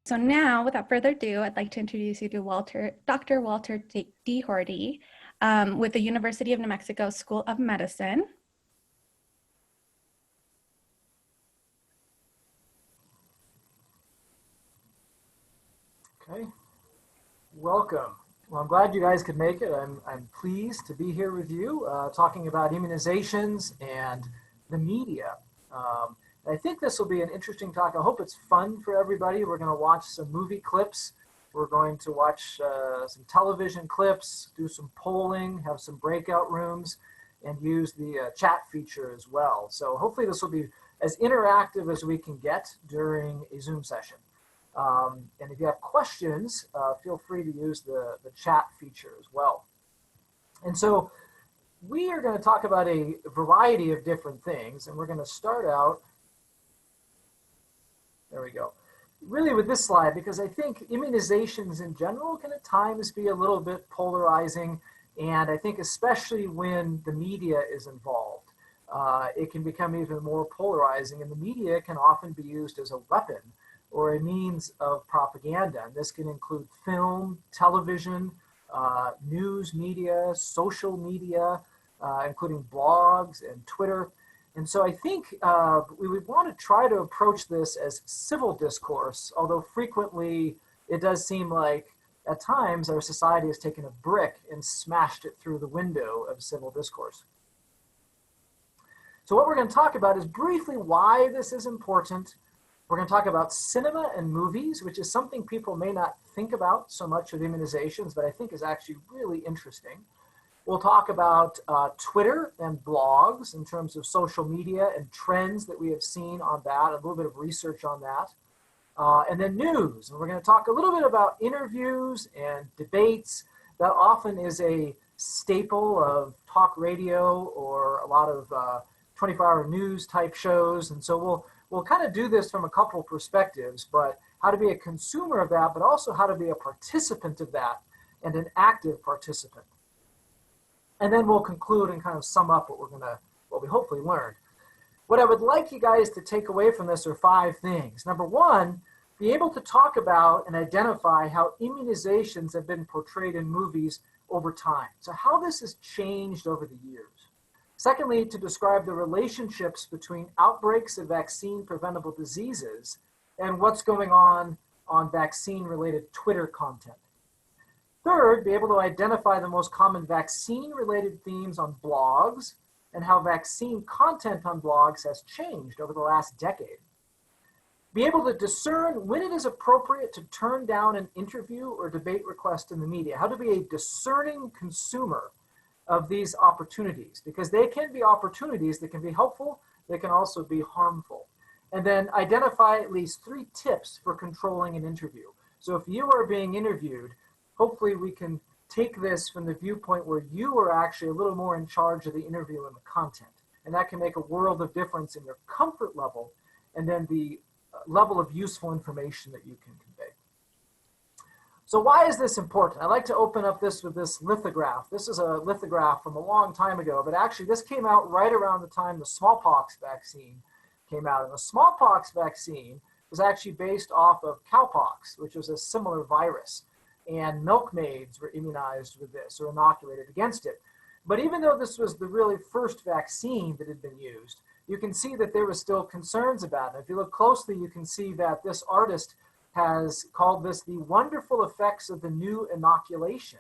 So now, without further ado, I'd like to introduce you to Dr. Walter D. Horty with the University of New Mexico School of Medicine. Okay, welcome. Well, I'm glad you guys could make it. I'm pleased to be here with you talking about immunizations and the media. I think this will be an interesting talk. I hope it's fun for everybody. We're going to watch some movie clips. We're going to watch some television clips, do some polling, have some breakout rooms, and use the chat feature as well. So hopefully this will be as interactive as we can get during a Zoom session. And if you have questions, feel free to use the chat feature as well. And so we are going to talk about a variety of different things, and we're going to start out, there we go, really with this slide, because I think immunizations in general can at times be a little bit polarizing, and I think especially when the media is involved, it can become even more polarizing, and the media can often be used as a weapon or a means of propaganda. And this can include film, television, news media, social media, including blogs and Twitter. And so I think we would want to try to approach this as civil discourse, although frequently it does seem like at times our society has taken a brick and smashed it through the window of civil discourse. So what we're going to talk about is briefly why this is important. We're going to talk about cinema and movies, which is something people may not think about so much with immunizations, but I think is actually really interesting. We'll talk about Twitter and blogs in terms of social media and trends that we have seen on that, a little bit of research on that. And then news. And we're going to talk a little bit about interviews and debates. That often is a staple of talk radio or a lot of 24-hour news type shows. And so we'll kind of do this from a couple perspectives, but how to be a consumer of that, but also how to be a participant of that and an active participant. And then we'll conclude and kind of sum up what we hopefully learned. What I would like you guys to take away from this are 5 things. Number 1, be able to talk about and identify how immunizations have been portrayed in movies over time. So how this has changed over the years. Secondly, to describe the relationships between outbreaks of vaccine-preventable diseases and what's going on vaccine-related Twitter content. Third, be able to identify the most common vaccine-related themes on blogs and how vaccine content on blogs has changed over the last decade. Be able to discern when it is appropriate to turn down an interview or debate request in the media. How to be a discerning consumer of these opportunities, because they can be opportunities that can be helpful, they can also be harmful. And then identify at least 3 tips for controlling an interview. So if you are being interviewed, hopefully we can take this from the viewpoint where you are actually a little more in charge of the interview and the content. And that can make a world of difference in your comfort level and then the level of useful information that you can convey. So why is this important? I'd like to open up this with this lithograph. This is a lithograph from a long time ago, but actually this came out right around the time the smallpox vaccine came out. And the smallpox vaccine was actually based off of cowpox, which was a similar virus. And milkmaids were immunized with this or inoculated against it. But even though this was the really first vaccine that had been used, you can see that there were still concerns about it. If you look closely, you can see that this artist has called this the wonderful effects of the new inoculation.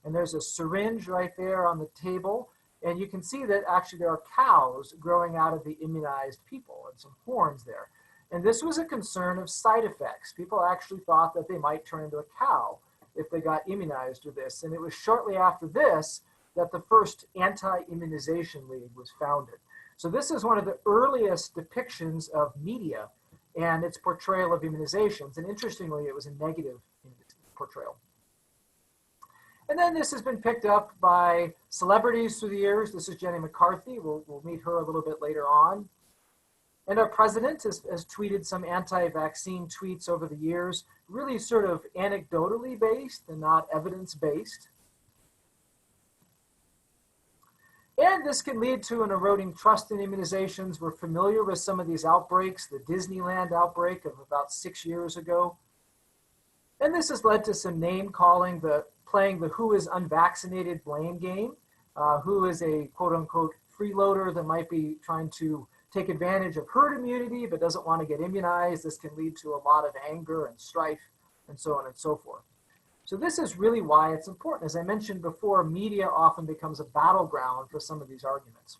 And there's a syringe right there on the table. And you can see that actually there are cows growing out of the immunized people and some horns there. And this was a concern of side effects. People actually thought that they might turn into a cow if they got immunized with this. And it was shortly after this that the first anti-immunization league was founded. So this is one of the earliest depictions of media and its portrayal of immunizations. And interestingly, it was a negative portrayal. And then this has been picked up by celebrities through the years. This is Jenny McCarthy. We'll meet her a little bit later on. And our president has tweeted some anti-vaccine tweets over the years, really sort of anecdotally based and not evidence-based. And this can lead to an eroding trust in immunizations. We're familiar with some of these outbreaks, the Disneyland outbreak of about 6 years ago. And this has led to some name calling, playing the who is unvaccinated blame game, who is a quote unquote freeloader that might be trying to take advantage of herd immunity but doesn't want to get immunized. This can lead to a lot of anger and strife and so on and so forth. So this is really why it's important. As I mentioned before, media often becomes a battleground for some of these arguments.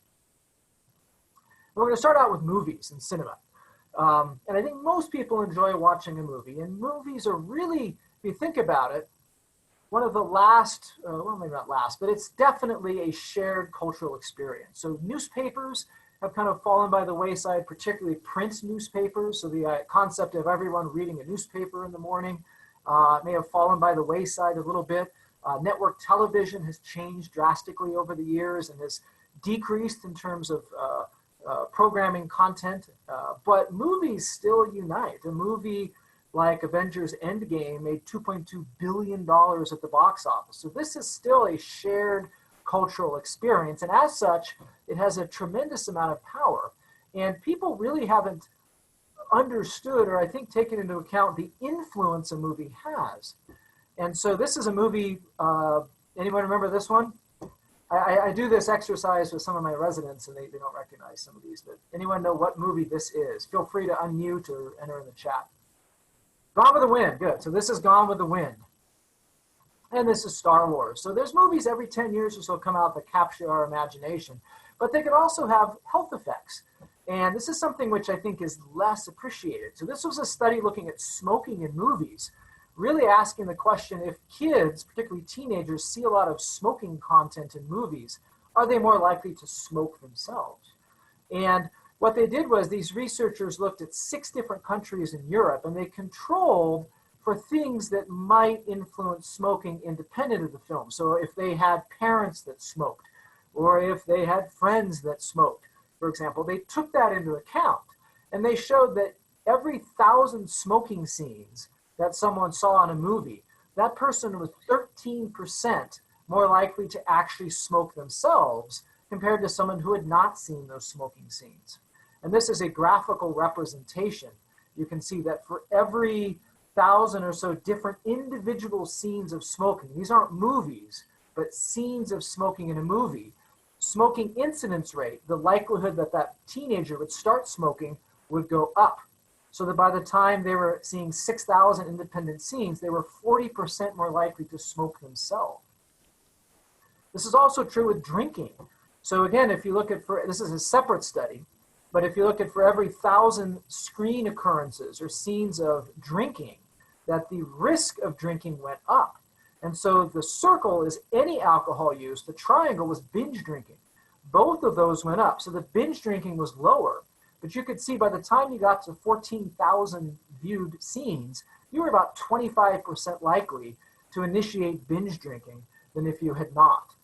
We're going to start out with movies and cinema. And I think most people enjoy watching a movie. And movies are really, if you think about it, one of the last, well, maybe not last, but it's definitely a shared cultural experience. So newspapers have kind of fallen by the wayside, particularly print newspapers. So the concept of everyone reading a newspaper in the morning may have fallen by the wayside a little bit. Network television has changed drastically over the years and has decreased in terms of programming content, but movies still unite. A movie like Avengers Endgame made $2.2 billion at the box office. So this is still a shared cultural experience. And as such, it has a tremendous amount of power. And people really haven't understood or I think taken into account the influence a movie has. And so this is a movie, anyone remember this one? I do this exercise with some of my residents and they don't recognize some of these, but anyone know what movie this is? Feel free to unmute or enter in the chat. Gone with the Wind, good. So this is Gone with the Wind. And this is Star Wars. So there's movies every 10 years or so come out that capture our imagination, but they can also have health effects. And this is something which I think is less appreciated. So this was a study looking at smoking in movies, really asking the question, if kids, particularly teenagers, see a lot of smoking content in movies, are they more likely to smoke themselves? And what they did was these researchers looked at 6 different countries in Europe, and they controlled for things that might influence smoking independent of the film. So if they had parents that smoked, or if they had friends that smoked, for example, they took that into account. And they showed that every 1,000 smoking scenes that someone saw in a movie, that person was 13% more likely to actually smoke themselves compared to someone who had not seen those smoking scenes. And this is a graphical representation. You can see that for every 1,000 or so different individual scenes of smoking, these aren't movies, but scenes of smoking in a movie, smoking incidence rate, the likelihood that that teenager would start smoking would go up. So that by the time they were seeing 6,000 independent scenes, they were 40% more likely to smoke themselves. This is also true with drinking. So again, if you look at, this is a separate study, but if you look at for every 1,000 screen occurrences or scenes of drinking, that the risk of drinking went up. And so the circle is any alcohol use, the triangle was binge drinking. Both of those went up. So the binge drinking was lower. But you could see by the time you got to 14,000 viewed scenes, you were about 25% likely to initiate binge drinking than if you had not.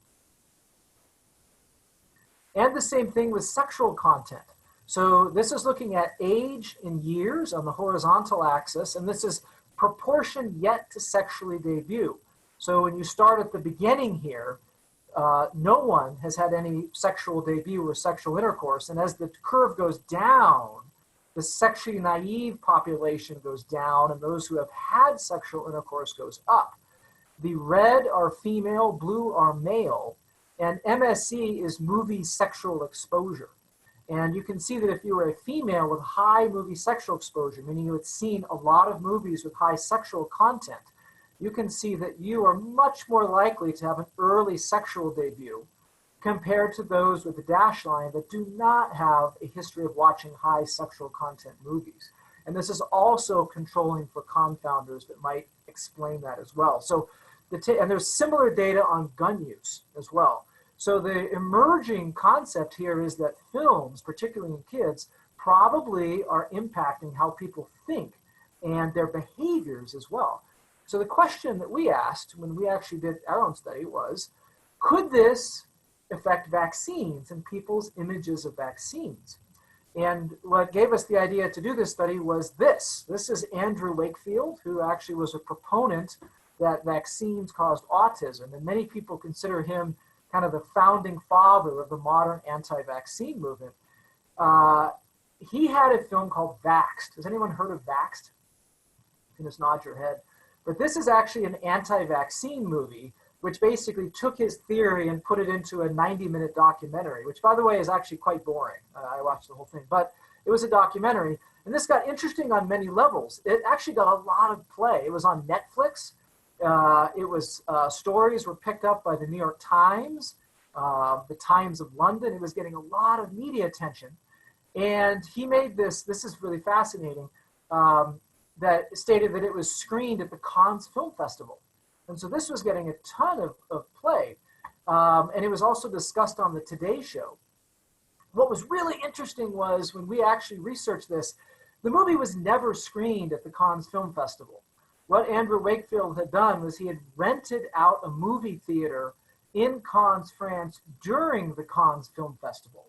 And the same thing with sexual content. So this is looking at age in years on the horizontal axis, and this is proportion yet to sexually debut. So when you start at the beginning here, no one has had any sexual debut or sexual intercourse. And as the curve goes down, the sexually naive population goes down, and those who have had sexual intercourse goes up. The red are female, blue are male, and MSE is movie sexual exposure. And you can see that if you were a female with high movie sexual exposure, meaning you had seen a lot of movies with high sexual content, you can see that you are much more likely to have an early sexual debut compared to those with the dashed line that do not have a history of watching high sexual content movies. And this is also controlling for confounders that might explain that as well. So, and there's similar data on gun use as well. So the emerging concept here is that films, particularly in kids, probably are impacting how people think and their behaviors as well. So the question that we asked when we actually did our own study was, could this affect vaccines and people's images of vaccines? And what gave us the idea to do this study was this. This is Andrew Wakefield, who actually was a proponent that vaccines caused autism. And many people consider him kind of the founding father of the modern anti-vaccine movement. He had a film called Vaxxed. Has anyone heard of Vaxxed? You can just nod your head. But this is actually an anti-vaccine movie, which basically took his theory and put it into a 90-minute documentary, which, by the way, is actually quite boring. I watched the whole thing, but it was a documentary. And this got interesting on many levels. It actually got a lot of play. It was on Netflix. Stories were picked up by the New York Times, the Times of London. It was getting a lot of media attention. And he made this is really fascinating, that stated that it was screened at the Cannes Film Festival. And so this was getting a ton of play. And it was also discussed on the Today Show. What was really interesting was when we actually researched this, the movie was never screened at the Cannes Film Festival. What Andrew Wakefield had done was he had rented out a movie theater in Cannes, France during the Cannes Film Festival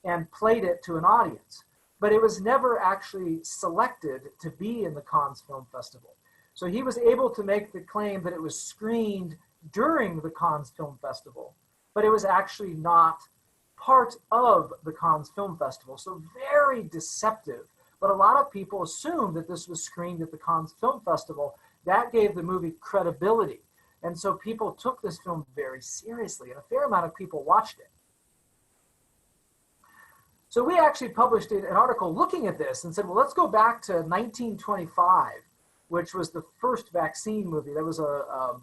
and played it to an audience. But it was never actually selected to be in the Cannes Film Festival. So he was able to make the claim that it was screened during the Cannes Film Festival, but it was actually not part of the Cannes Film Festival. So very deceptive. But a lot of people assumed that this was screened at the Cannes Film Festival. That gave the movie credibility. And so people took this film very seriously, and a fair amount of people watched it. So we actually published an article looking at this and said, well, let's go back to 1925, which was the first vaccine movie. That was a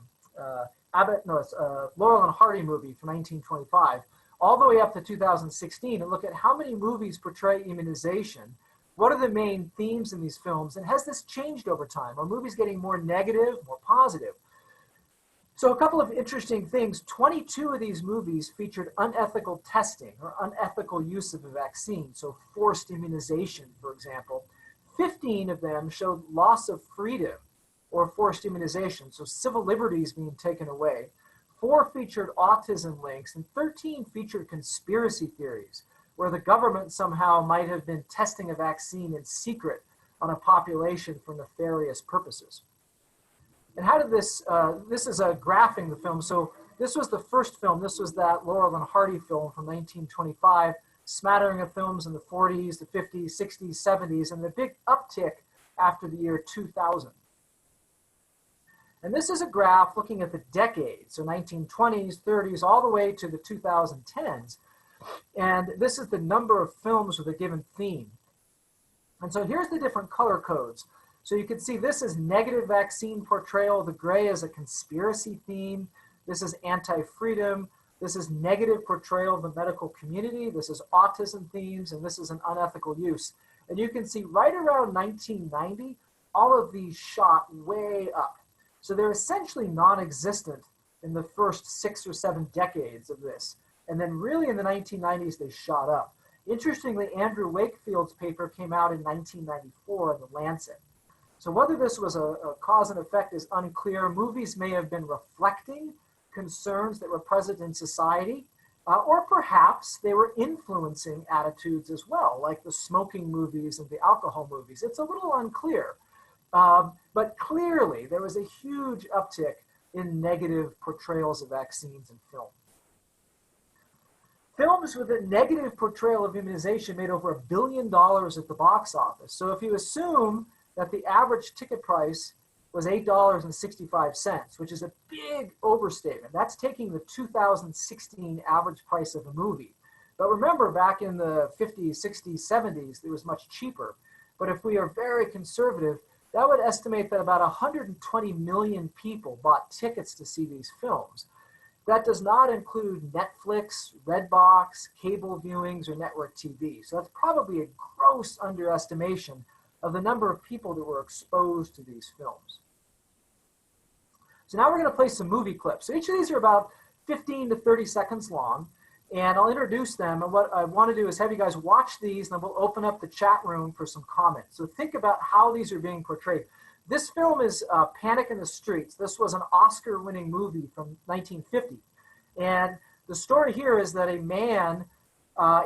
Laurel and Hardy movie from 1925, all the way up to 2016, and look at how many movies portray immunization. What are the main themes in these films? And has this changed over time? Are movies getting more negative, more positive? So a couple of interesting things. 22 of these movies featured unethical testing or unethical use of a vaccine, so forced immunization, for example. 15 of them showed loss of freedom or forced immunization, so civil liberties being taken away. 4 featured autism links, and 13 featured conspiracy theories, where the government somehow might have been testing a vaccine in secret on a population for nefarious purposes. And how did this is a graphing the film. So this was the first film. This was that Laurel and Hardy film from 1925, smattering of films in the 40s, the 50s, 60s, 70s, and the big uptick after the year 2000. And this is a graph looking at the decades, so 1920s, 30s, all the way to the 2010s. And this is the number of films with a given theme. And so here's the different color codes. So you can see this is negative vaccine portrayal. The gray is a conspiracy theme. This is anti-freedom. This is negative portrayal of the medical community. This is autism themes, and this is an unethical use. And you can see right around 1990, all of these shot way up. So they're essentially non-existent in the first 6 or 7 decades of this. And then really in the 1990s, they shot up. Interestingly, Andrew Wakefield's paper came out in 1994 in The Lancet. So whether this was a cause and effect is unclear. Movies may have been reflecting concerns that were present in society, or perhaps they were influencing attitudes as well, like the smoking movies and the alcohol movies. It's a little unclear. But clearly, there was a huge uptick in negative portrayals of vaccines in film. Films with a negative portrayal of immunization made over $1 billion at the box office. So if you assume that the average ticket price was $8.65, which is a big overstatement. That's taking the 2016 average price of a movie. But remember, back in the 50s, 60s, 70s, it was much cheaper. But if we are very conservative, that would estimate that about 120 million people bought tickets to see these films. That does not include Netflix, Redbox, cable viewings, or network TV. So that's probably a gross underestimation of the number of people that were exposed to these films. So now we're going to play some movie clips. So each of these are about 15 to 30 seconds long, and I'll introduce them. And what I want to do is have you guys watch these, and then we'll open up the chat room for some comments. So think about how these are being portrayed. This film is Panic in the Streets. This was an Oscar-winning movie from 1950. And the story here is that a man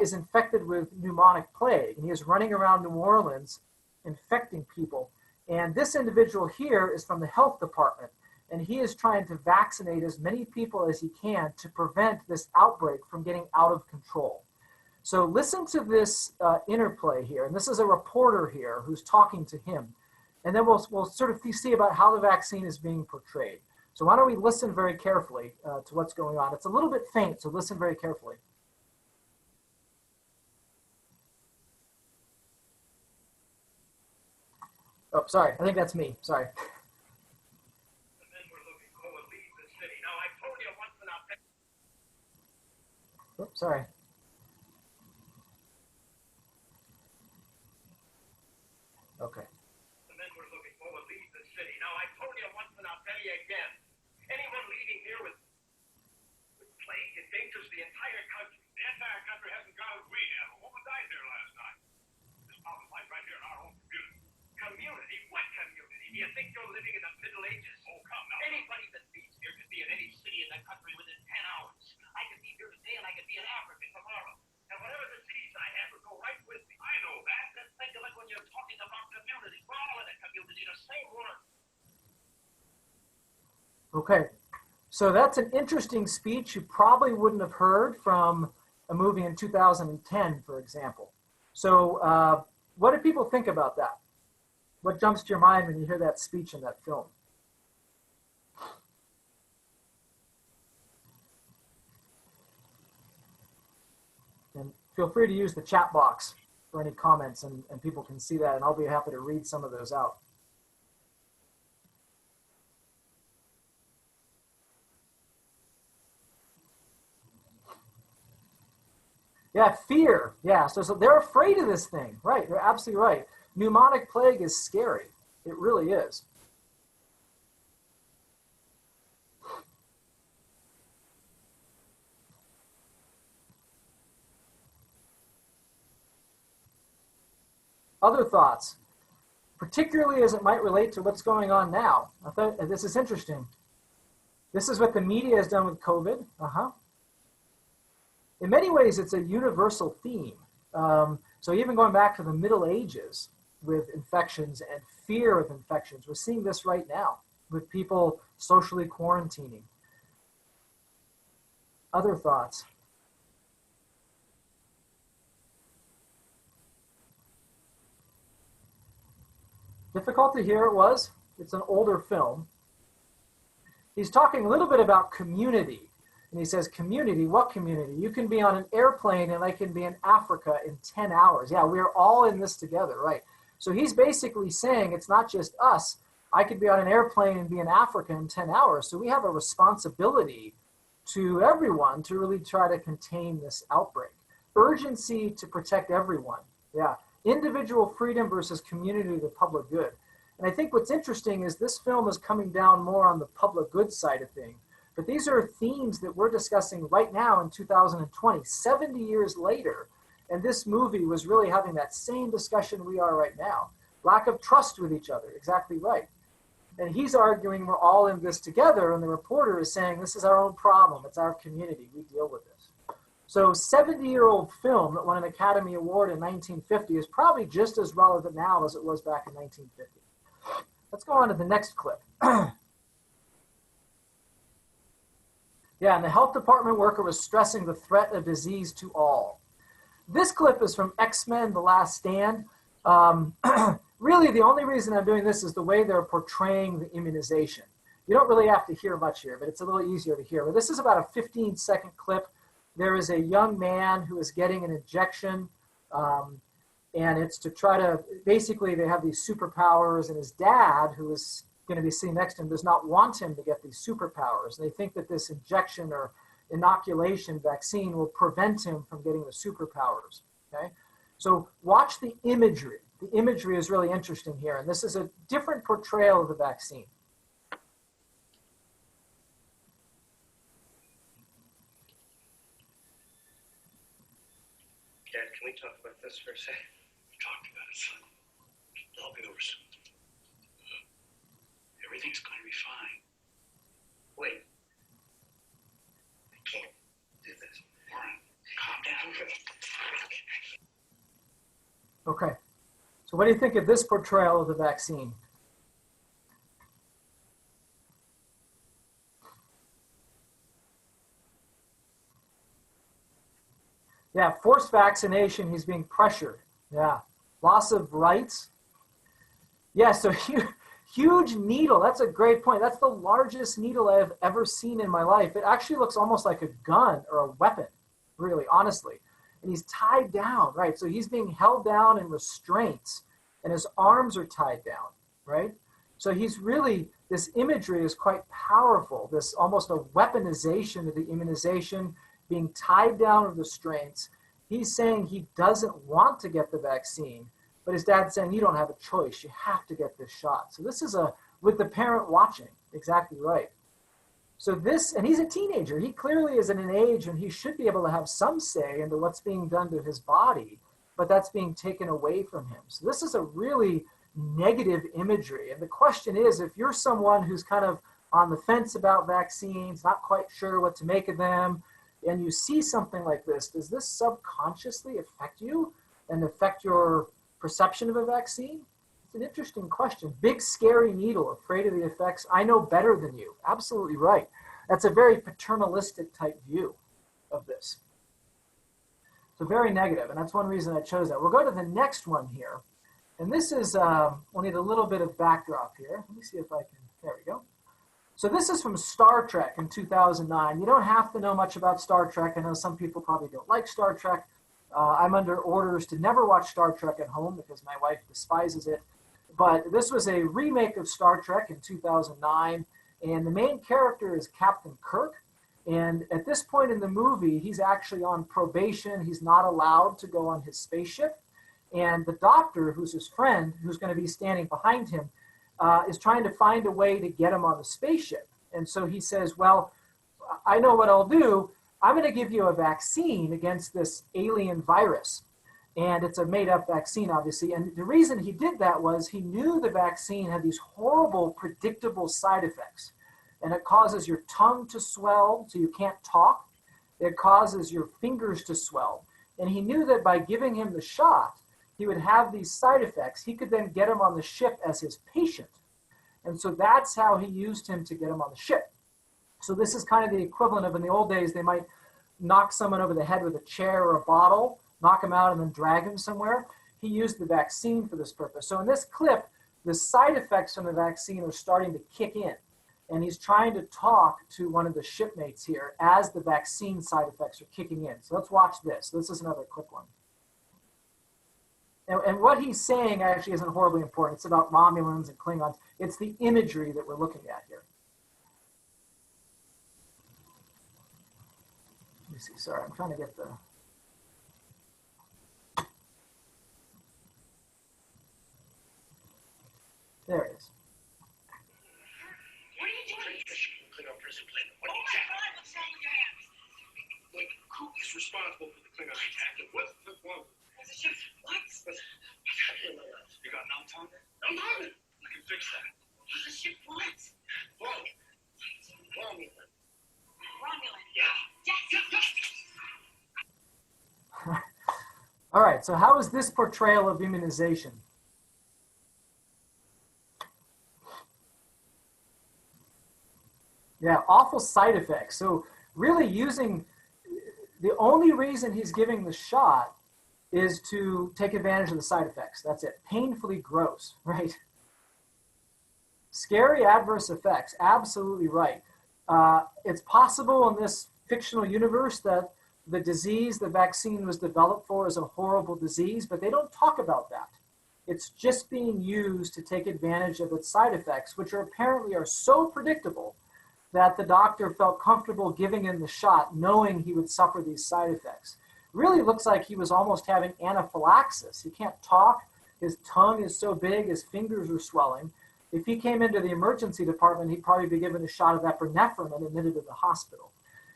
is infected with pneumonic plague, and he is running around New Orleans infecting people. And this individual here is from the health department, and he is trying to vaccinate as many people as he can to prevent this outbreak from getting out of control. So listen to this interplay here, and this is a reporter here who's talking to him. and then we'll sort of see about how the vaccine is being portrayed. So why don't we listen very carefully to what's going on. It's a little bit faint, so listen very carefully. Oh, sorry, I think that's me, sorry. Oops, sorry. Okay. The men we're looking for will leave the city. Now, I told you once and I'll tell you again. Anyone leaving here with plague endangers the entire country. The entire country hasn't got as we have. A woman died there last night. This problem lies right here in our own community. Community? What community? Do you think you're living in the Middle Ages? Oh, come now. Anybody that leaves here could be in any city in the country within 10 hours. I could be here today and I could be in Africa tomorrow. And whatever disease I have would go right with me. I know that. Just think of it when you're talking about community. We're all in a community, the same word. Okay, so that's an interesting speech you probably wouldn't have heard from a movie in 2010, for example. So what do people think about that? What jumps to your mind when you hear that speech in that film? And feel free to use the chat box for any comments, and people can see that, and I'll be happy to read some of those out. Yeah, fear. Yeah, so they're afraid of this thing. Right, they're absolutely right. Pneumonic plague is scary. It really is. Other thoughts, particularly as it might relate to what's going on now. I thought this is interesting. This is what the media has done with COVID. In many ways, it's a universal theme. So even going back to the Middle Ages with infections and fear of infections, we're seeing this right now with people socially quarantining. Other thoughts? Difficult to hear it was. It's an older film. He's talking a little bit about community. And he says, community, what community? You can be on an airplane and I can be in Africa in 10 hours. Yeah, we're all in this together, right? So he's basically saying it's not just us. I could be on an airplane and be in Africa in 10 hours. So we have a responsibility to everyone to really try to contain this outbreak. Urgency to protect everyone. Yeah. Individual freedom versus community to public good. And I think what's interesting is this film is coming down more on the public good side of things. But these are themes that we're discussing right now in 2020, 70 years later. And this movie was really having that same discussion we are right now. Lack of trust with each other, exactly right. And he's arguing we're all in this together, and the reporter is saying this is our own problem, it's our community, we deal with this. So 70-year-old film that won an Academy Award in 1950 is probably just as relevant now as it was back in 1950. Let's go on to the next clip. Yeah, and the health department worker was stressing the threat of disease to all. This clip is from X-Men: The Last Stand. Really, the only reason I'm doing this is the way they're portraying the immunization. You don't really have to hear much here, but it's a little easier to hear. But this is about a 15-second clip. There is a young man who is getting an injection, and it's to try to, basically they have these superpowers, and his dad, who is going to be sitting next to him, does not want him to get these superpowers. They think that this injection or inoculation vaccine will prevent him from getting the superpowers, okay? So watch the imagery. The imagery is really interesting here, and this is a different portrayal of the vaccine. Dad, can we talk about this for a second? We talked about it, son. It'll be over soon. Everything's going to be fine. Wait. I can't do this. Warren, calm down. Okay, so what do you think of this portrayal of the vaccine? Yeah, forced vaccination, he's being pressured. Yeah, loss of rights. Yeah, so huge needle. That's a great point. That's the largest needle I've ever seen in my life. It actually looks almost like a gun or a weapon, really, honestly. And he's tied down, right? So he's being held down in restraints and his arms are tied down, right? So he's really, this imagery is quite powerful. This almost a weaponization of the immunization, being tied down with restraints. He's saying he doesn't want to get the vaccine, but his dad's saying, you don't have a choice. You have to get this shot. So this is with the parent watching, exactly right. So this, and he's a teenager. He clearly is in an age when he should be able to have some say into what's being done to his body, but that's being taken away from him. So this is a really negative imagery. And the question is, if you're someone who's kind of on the fence about vaccines, not quite sure what to make of them, and you see something like this, does this subconsciously affect you and affect your perception of a vaccine? It's an interesting question. Big, scary needle, afraid of the effects. I know better than you. Absolutely right. That's a very paternalistic type view of this. So very negative, and that's one reason I chose that. We'll go to the next one here. And this is, we'll need a little bit of backdrop here. Let me see if I can, there we go. So this is from Star Trek in 2009. You don't have to know much about Star Trek. I know some people probably don't like Star Trek. I'm under orders to never watch Star Trek at home because my wife despises it. But this was a remake of Star Trek in 2009, and the main character is Captain Kirk. And at this point in the movie, he's actually on probation. He's not allowed to go on his spaceship. And the doctor, who's his friend, who's going to be standing behind him, is trying to find a way to get him on the spaceship. And so he says, well, I know what I'll do. I'm going to give you a vaccine against this alien virus. And it's a made-up vaccine, obviously. And the reason he did that was he knew the vaccine had these horrible, predictable side effects. And it causes your tongue to swell so you can't talk. It causes your fingers to swell. And he knew that by giving him the shot, he would have these side effects. He could then get him on the ship as his patient. And so that's how he used him to get him on the ship. So this is kind of the equivalent of, in the old days, they might knock someone over the head with a chair or a bottle, knock him out and then drag him somewhere. He used the vaccine for this purpose. So in this clip, the side effects from the vaccine are starting to kick in. And he's trying to talk to one of the shipmates here as the vaccine side effects are kicking in. So let's watch this. This is another quick one. And what he's saying actually isn't horribly important. It's about Romulans and Klingons. It's the imagery that we're looking at here. Let me see. Sorry, I'm trying to get the... There it is. What are you doing? Klingon prison plane. What is that? God, what's wrong with your hands? Like, who is responsible for the Klingon attack? And what's wrong? There's a ship. What? What's happening in my life? You got numb tongue? Numb tongue? We can fix that. There's a ship. What? Romulan. Romulan? Yeah. Yes. All right, so how is this portrayal of immunization? Yeah, awful side effects. So really using, the only reason he's giving the shot is to take advantage of the side effects. That's it. Painfully gross, right? Scary adverse effects, absolutely right. It's possible in this fictional universe that the disease the vaccine was developed for is a horrible disease, but they don't talk about that. It's just being used to take advantage of its side effects, which are apparently are so predictable that the doctor felt comfortable giving him the shot, knowing he would suffer these side effects. Really looks like he was almost having anaphylaxis. He can't talk. His tongue is so big, his fingers are swelling. If he came into the emergency department, he'd probably be given a shot of epinephrine and admitted to the hospital.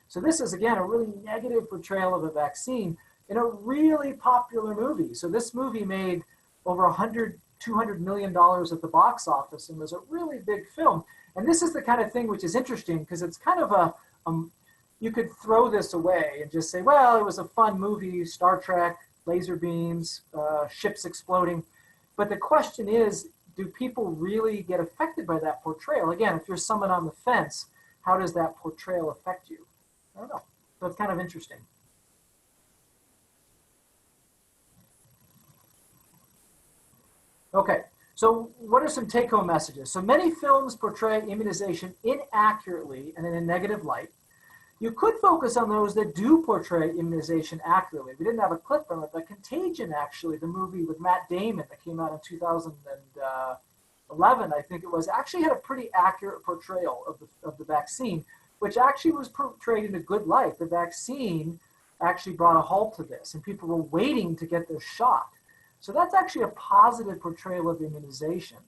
So this is, again, a really negative portrayal of a vaccine in a really popular movie. So this movie made over $200 million at the box office and was a really big film. And this is the kind of thing which is interesting because it's kind of you could throw this away and just say, well, it was a fun movie, Star Trek, laser beams, ships exploding. But the question is, do people really get affected by that portrayal? Again, if you're someone on the fence, how does that portrayal affect you? I don't know. So it's kind of interesting. Okay, So what are some take-home messages? So many films portray immunization inaccurately and in a negative light. You could focus on those that do portray immunization accurately. We didn't have a clip from it, but Contagion, actually, the movie with Matt Damon that came out in 2011, I think it was, actually had a pretty accurate portrayal of the vaccine, which actually was portrayed in a good light. The vaccine actually brought a halt to this, and people were waiting to get their shot. So that's actually a positive portrayal of immunization.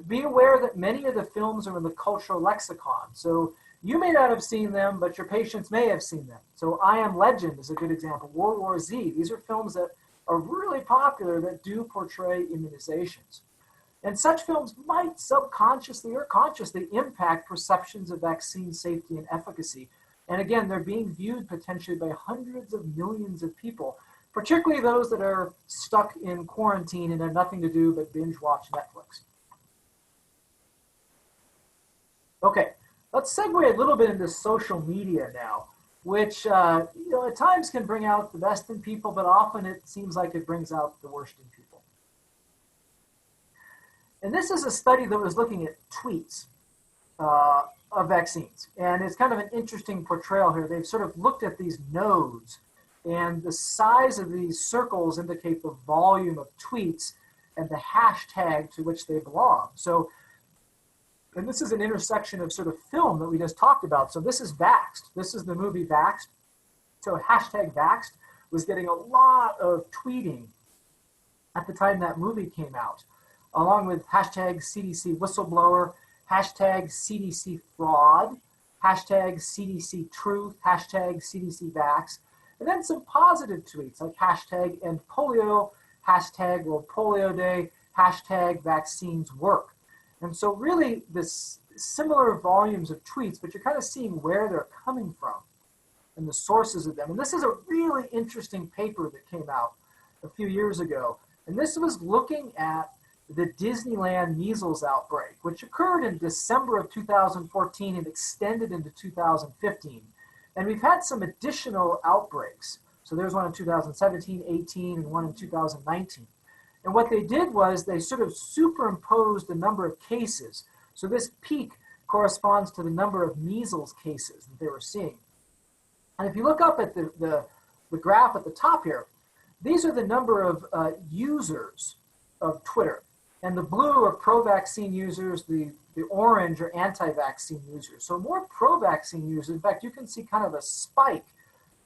Be aware that many of the films are in the cultural lexicon. So you may not have seen them, but your patients may have seen them. So I Am Legend is a good example. World War Z. These are films that are really popular that do portray immunizations. And such films might subconsciously or consciously impact perceptions of vaccine safety and efficacy. And again, they're being viewed potentially by hundreds of millions of people, particularly those that are stuck in quarantine and have nothing to do but binge watch Netflix. Okay, let's segue a little bit into social media now, which at times can bring out the best in people, but often it seems like it brings out the worst in people. And this is a study that was looking at tweets of vaccines. And it's kind of an interesting portrayal here. They've sort of looked at these nodes, and the size of these circles indicate the volume of tweets and the hashtag to which they belong. So, and this is an intersection of sort of film that we just talked about. So this is Vaxxed. This is the movie Vaxxed. So hashtag Vaxxed was getting a lot of tweeting at the time that movie came out, along with hashtag CDC whistleblower, hashtag CDC fraud, hashtag CDC truth, hashtag CDC vax, and then some positive tweets like hashtag end polio, hashtag World Polio Day, hashtag vaccines work. And so really this similar volumes of tweets, but you're kind of seeing where they're coming from and the sources of them. And this is a really interesting paper that came out a few years ago. And this was looking at the Disneyland measles outbreak, which occurred in December of 2014 and extended into 2015. And we've had some additional outbreaks. So there's one in 2017, 18, and one in 2019. And what they did was they sort of superimposed the number of cases. So this peak corresponds to the number of measles cases that they were seeing. And if you look up at the graph at the top here, these are the number of users of Twitter. And the blue are pro-vaccine users, the orange are anti-vaccine users. So more pro-vaccine users, in fact, you can see kind of a spike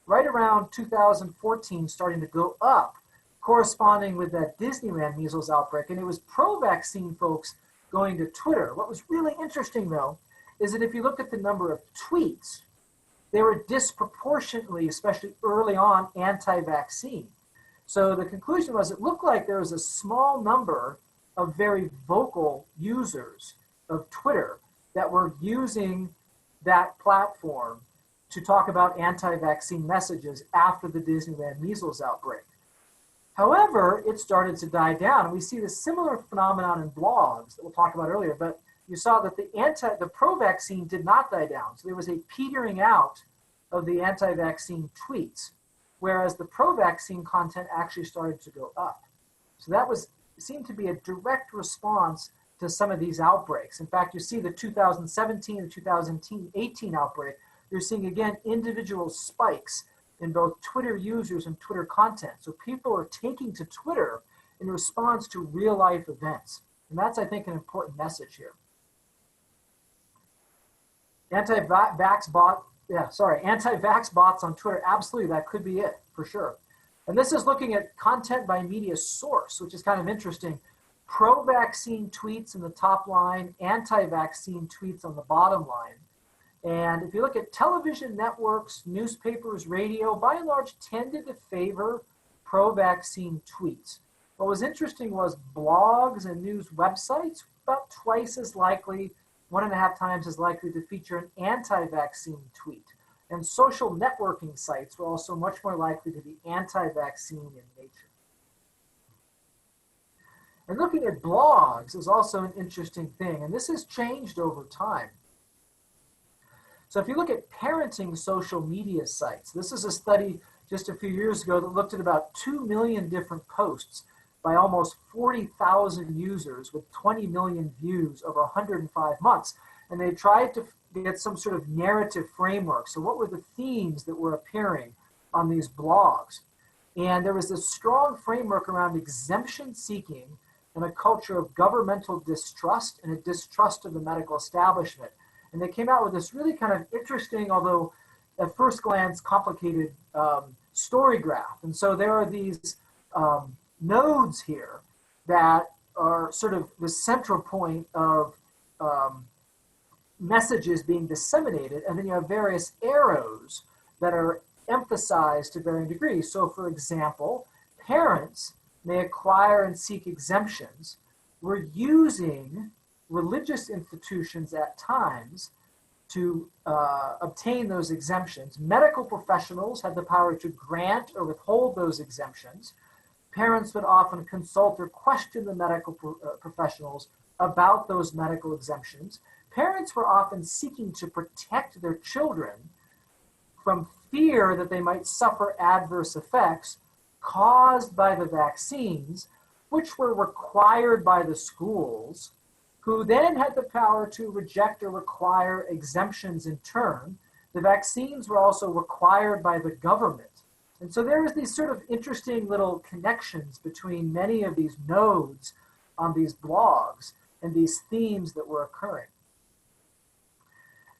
right around 2014 starting to go up, corresponding with that Disneyland measles outbreak. And it was pro-vaccine folks going to Twitter. What was really interesting, though, is that if you look at the number of tweets, they were disproportionately, especially early on, anti-vaccine. So the conclusion was it looked like there was a small number of very vocal users of Twitter that were using that platform to talk about anti-vaccine messages after the Disneyland measles outbreak. However, it started to die down, and we see this similar phenomenon in blogs that we'll talk about earlier, but you saw that the pro-vaccine did not die down. So there was a petering out of the anti-vaccine tweets, whereas the pro-vaccine content actually started to go up. So that seemed to be a direct response to some of these outbreaks. In fact, you see the 2017 and 2018 outbreak, you're seeing, again, individual spikes in both Twitter users and Twitter content. So people are taking to Twitter in response to real-life events. And that's, I think, an important message here. Anti-vax bots on Twitter, absolutely, that could be it, for sure. And this is looking at content by media source, which is kind of interesting. Pro-vaccine tweets in the top line, anti-vaccine tweets on the bottom line. And if you look at television networks, newspapers, radio, by and large tended to favor pro-vaccine tweets. What was interesting was blogs and news websites, about twice as likely, 1.5 times as likely to feature an anti-vaccine tweet. And social networking sites were also much more likely to be anti-vaccine in nature. And looking at blogs is also an interesting thing, and this has changed over time. So if you look at parenting social media sites, this is a study just a few years ago that looked at about 2 million different posts by almost 40,000 users with 20 million views over 105 months. And they tried to get some sort of narrative framework. So what were the themes that were appearing on these blogs? And there was this strong framework around exemption seeking and a culture of governmental distrust and a distrust of the medical establishment. And they came out with this really kind of interesting, although at first glance complicated, story graph. And so there are these nodes here that are sort of the central point of messages being disseminated, and then you have various arrows that are emphasized to varying degrees. So for example, parents may acquire and seek exemptions. We're using religious institutions at times to obtain those exemptions. Medical professionals have the power to grant or withhold those exemptions. Parents would often consult or question the medical professionals about those medical exemptions. Parents were often seeking to protect their children from fear that they might suffer adverse effects caused by the vaccines, which were required by the schools, who then had the power to reject or require exemptions in turn. The vaccines were also required by the government. And so there was these sort of interesting little connections between many of these nodes on these blogs and these themes that were occurring.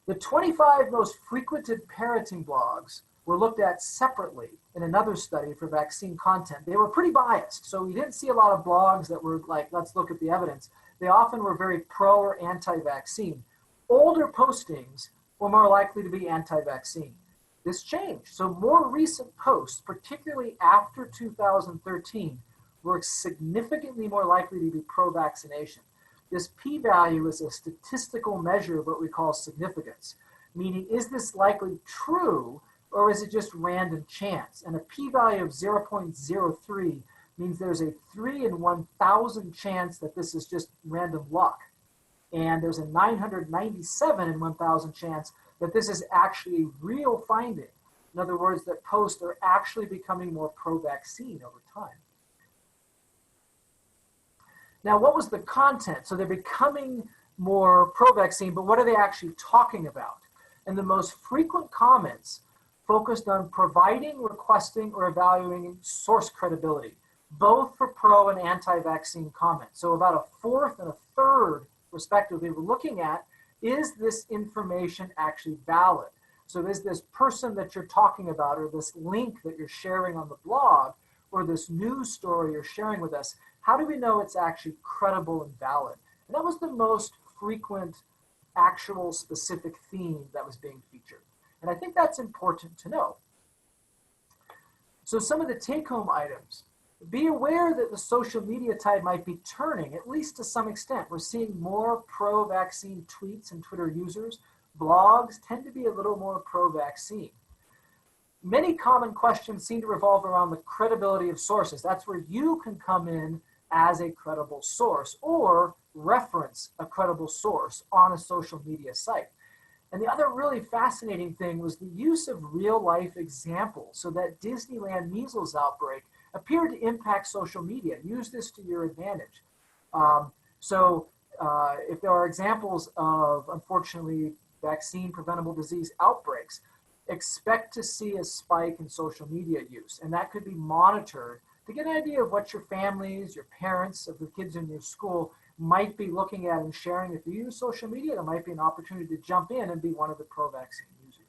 The 25 most frequented parenting blogs were looked at separately in another study for vaccine content. They were pretty biased, so we didn't see a lot of blogs that were like, let's look at the evidence. They often were very pro or anti-vaccine. Older postings were more likely to be anti-vaccine. This changed. So more recent posts, particularly after 2013, were significantly more likely to be pro-vaccination. This p-value is a statistical measure of what we call significance, meaning is this likely true or is it just random chance? And a p-value of 0.03 means there's a 3 in 1,000 chance that this is just random luck. And there's a 997 in 1,000 chance that this is actually a real finding. In other words, that posts are actually becoming more pro-vaccine over time. Now, what was the content? So they're becoming more pro-vaccine, but what are they actually talking about? And the most frequent comments focused on providing, requesting, or evaluating source credibility, both for pro and anti-vaccine comments. So about a fourth and a third, respectively, we're looking at, is this information actually valid? So is this person that you're talking about, or this link that you're sharing on the blog, or this news story you're sharing with us, how do we know it's actually credible and valid? And that was the most frequent actual specific theme that was being featured. And I think that's important to know. So some of the take-home items. Be aware that the social media tide might be turning, at least to some extent. We're seeing more pro-vaccine tweets and Twitter users. Blogs tend to be a little more pro-vaccine. Many common questions seem to revolve around the credibility of sources. That's where you can come in as a credible source or reference a credible source on a social media site. And the other really fascinating thing was the use of real-life examples. So that Disneyland measles outbreak appeared to impact social media. Use this to your advantage. If there are examples of, unfortunately, vaccine preventable disease outbreaks, expect to see a spike in social media use. And that could be monitored to get an idea of what your families, your parents of the kids in your school might be looking at and sharing. If you use social media, there might be an opportunity to jump in and be one of the pro-vaccine users.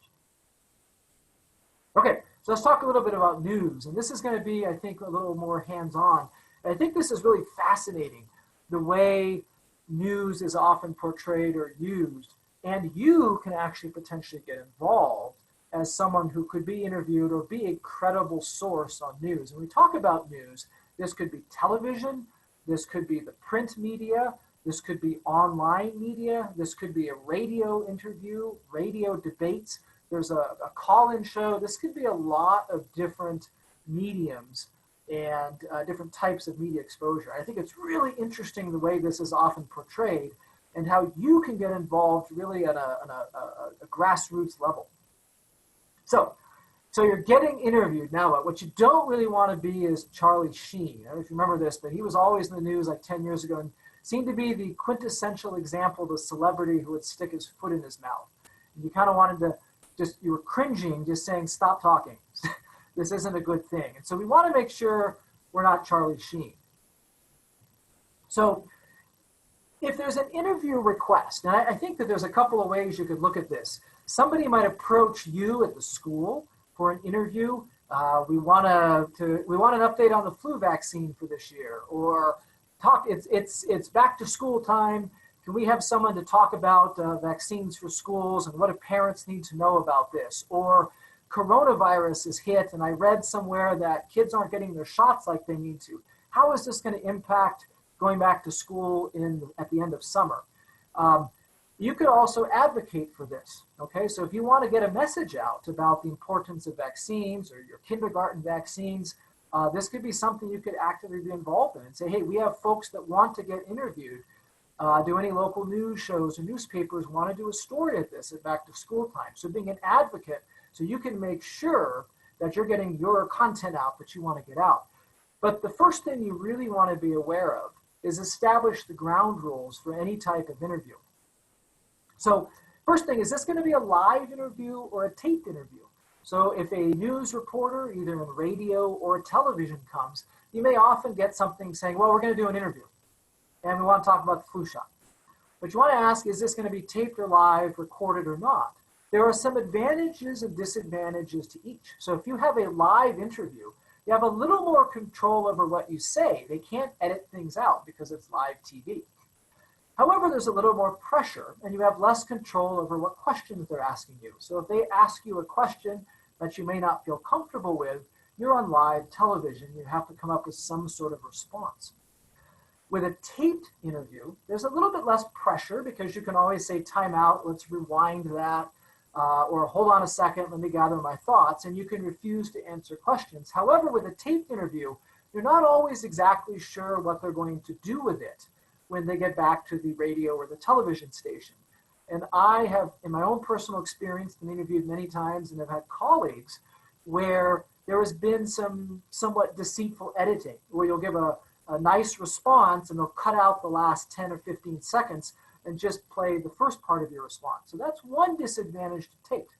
Okay, so let's talk a little bit about news. And this is going to be, I think, a little more hands-on. I think this is really fascinating, the way news is often portrayed or used. And you can actually potentially get involved as someone who could be interviewed or be a credible source on news. When we talk about news, this could be television, this could be the print media, this could be online media, this could be a radio interview, radio debates, there's a call-in show. This could be a lot of different mediums and different types of media exposure. I think it's really interesting the way this is often portrayed and how you can get involved really at a grassroots level. So So you're getting interviewed. Now what you don't really want to be is Charlie Sheen. I don't know if you remember this, but he was always in the news like 10 years ago and seemed to be the quintessential example of a celebrity who would stick his foot in his mouth. And you kind of wanted to you were cringing, just saying, stop talking. This isn't a good thing. And so we want to make sure we're not Charlie Sheen. So if there's an interview request, and I think that there's a couple of ways you could look at this. Somebody might approach you at the school for an interview. We want an update on the flu vaccine for this year, or it's back to school time. Can we have someone to talk about vaccines for schools and what do parents need to know about this? Or coronavirus is hit and I read somewhere that kids aren't getting their shots like they need to. How is this going to impact going back to school at the end of summer? You could also advocate for this, okay? So if you want to get a message out about the importance of vaccines or your kindergarten vaccines, this could be something you could actively be involved in and say, hey, we have folks that want to get interviewed. Do any local news shows or newspapers want to do a story at this at back to school time? So being an advocate so you can make sure that you're getting your content out that you want to get out. But the first thing you really want to be aware of is establish the ground rules for any type of interview. So first thing, is this going to be a live interview or a taped interview? So if a news reporter, either in radio or television comes, you may often get something saying, well, we're going to do an interview and we want to talk about the flu shot. But you want to ask, is this going to be taped or live, recorded or not? There are some advantages and disadvantages to each. So if you have a live interview, you have a little more control over what you say. They can't edit things out because it's live TV. However, there's a little more pressure and you have less control over what questions they're asking you. So if they ask you a question that you may not feel comfortable with, you're on live television. You have to come up with some sort of response. With a taped interview, there's a little bit less pressure because you can always say, time out, let's rewind that, or hold on a second, let me gather my thoughts, and you can refuse to answer questions. However, with a taped interview, you're not always exactly sure what they're going to do with it when they get back to the radio or the television station. And I have, in my own personal experience, been interviewed many times and have had colleagues where there has been some somewhat deceitful editing, where you'll give a nice response and they'll cut out the last 10 or 15 seconds and just play the first part of your response. So that's one disadvantage to taped.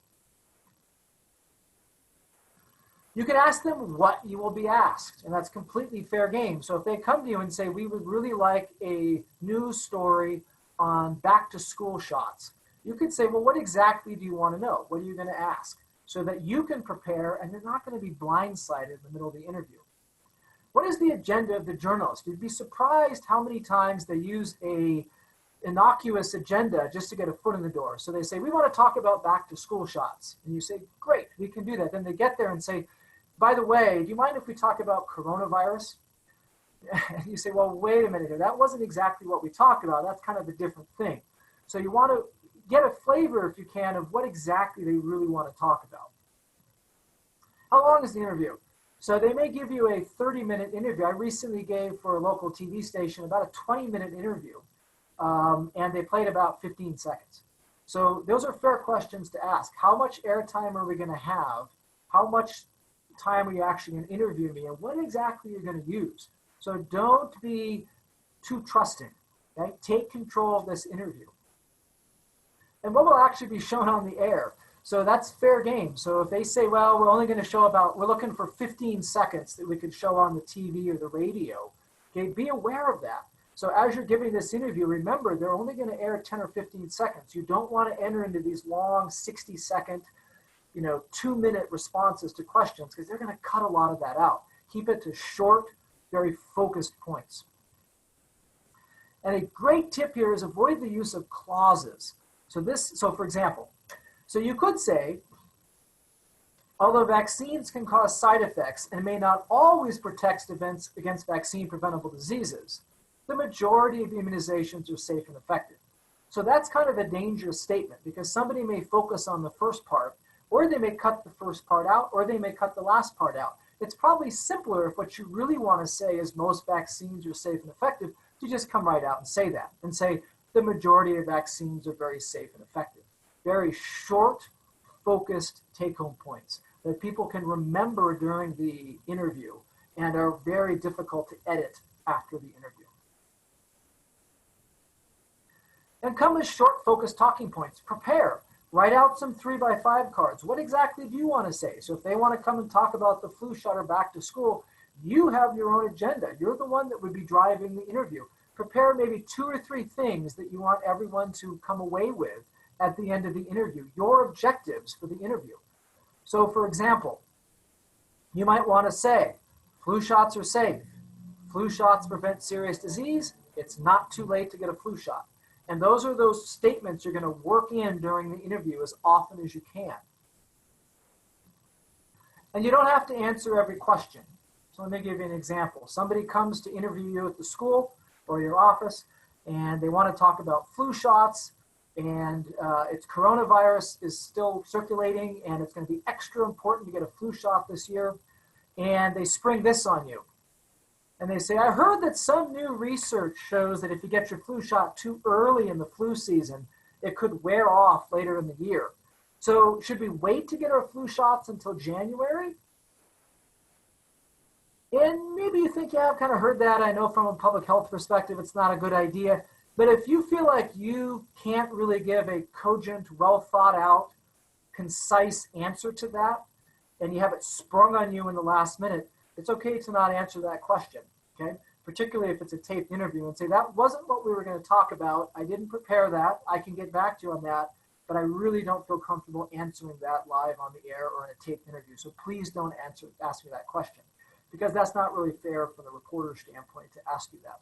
You can ask them what you will be asked, and that's completely fair game. So if they come to you and say, we would really like a news story on back to school shots, you could say, well, what exactly do you want to know? What are you going to ask? So that you can prepare and you're not going to be blindsided in the middle of the interview. What is the agenda of the journalist? You'd be surprised how many times they use a innocuous agenda just to get a foot in the door. So they say, we want to talk about back to school shots. And you say, great, we can do that. Then they get there and say, by the way, do you mind if we talk about coronavirus? And you say, well, wait a minute here. That wasn't exactly what we talked about. That's kind of a different thing. So you want to get a flavor, if you can, of what exactly they really want to talk about. How long is the interview? So they may give you a 30-minute interview. I recently gave for a local TV station about a 20-minute interview, and they played about 15 seconds. So those are fair questions to ask. How much airtime are we going to have? How much time are you actually going to interview me? And what exactly you're going to use? So don't be too trusting. Okay? Take control of this interview. And what will actually be shown on the air? So that's fair game. So if they say, well, we're only going to show we're looking for 15 seconds that we could show on the TV or the radio, okay, be aware of that. So as you're giving this interview, remember, they're only going to air 10 or 15 seconds. You don't want to enter into these long 60-second, 2-minute responses to questions because they're going to cut a lot of that out. Keep it to short, very focused points. And a great tip here is avoid the use of clauses. So for example, so you could say, although vaccines can cause side effects and may not always protect against vaccine-preventable diseases, the majority of immunizations are safe and effective. So that's kind of a dangerous statement because somebody may focus on the first part, or they may cut the first part out, or they may cut the last part out. It's probably simpler if what you really want to say is most vaccines are safe and effective to just come right out and say that, and say the majority of vaccines are very safe and effective. Very short, focused take-home points. that people can remember during the interview and are very difficult to edit after the interview. And come with short, focused talking points. Prepare. Write out some 3x5 cards. What exactly do you want to say? So if they want to come and talk about the flu shot or back to school, you have your own agenda. You're the one that would be driving the interview. Prepare maybe 2 or 3 things that you want everyone to come away with at the end of the interview, your objectives for the interview. So for example, you might want to say, flu shots are safe. Flu shots prevent serious disease. It's not too late to get a flu shot. And those are those statements you're going to work in during the interview as often as you can. And you don't have to answer every question. So let me give you an example. Somebody comes to interview you at the school or your office, and they want to talk about flu shots, and it's coronavirus is still circulating, and it's going to be extra important to get a flu shot this year. And they spring this on you. And they say, I heard that some new research shows that if you get your flu shot too early in the flu season, it could wear off later in the year. So should we wait to get our flu shots until January? And maybe you think, yeah, I've kind of heard that. I know from a public health perspective, it's not a good idea. But if you feel like you can't really give a cogent, well thought out, concise answer to that, and you have it sprung on you in the last minute, it's okay to not answer that question, okay? Particularly if it's a taped interview, and say, that wasn't what we were going to talk about. I didn't prepare that. I can get back to you on that, but I really don't feel comfortable answering that live on the air or in a taped interview. So please don't ask me that question, because that's not really fair from the reporter's standpoint to ask you that.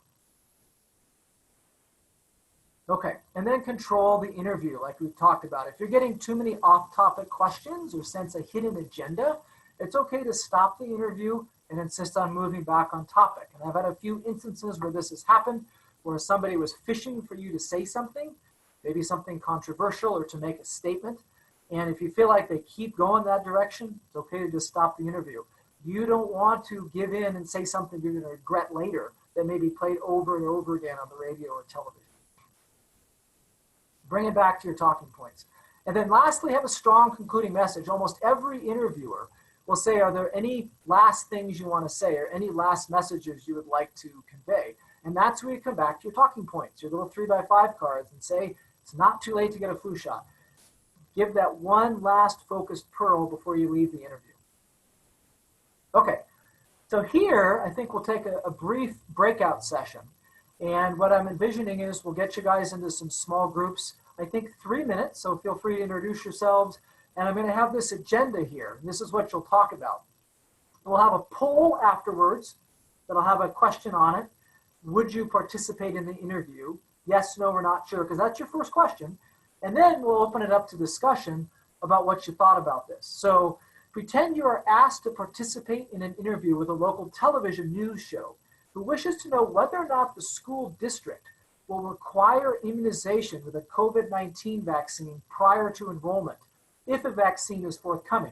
Okay, and then control the interview like we've talked about. If you're getting too many off-topic questions or sense a hidden agenda, it's okay to stop the interview and insist on moving back on topic. And I've had a few instances where this has happened, where somebody was fishing for you to say something, maybe something controversial or to make a statement. And if you feel like they keep going that direction, it's okay to just stop the interview. You don't want to give in and say something you're going to regret later that may be played over and over again on the radio or television. Bring it back to your talking points. And then lastly, have a strong concluding message. Almost every interviewer will say, are there any last things you want to say or any last messages you would like to convey? And that's where you come back to your talking points, your little 3x5 cards, and say, it's not too late to get a flu shot. Give that one last focused pearl before you leave the interview. Okay, so here I think we'll take a brief breakout session. And what I'm envisioning is we'll get you guys into some small groups, I think 3 minutes, so feel free to introduce yourselves. And I'm going to have this agenda here. This is what you'll talk about. We'll have a poll afterwards that'll have a question on it. Would you participate in the interview? Yes, no, we're not sure, because that's your first question. And then we'll open it up to discussion about what you thought about this. So pretend you are asked to participate in an interview with a local television news show who wishes to know whether or not the school district will require immunization with a COVID-19 vaccine prior to enrollment, if a vaccine is forthcoming.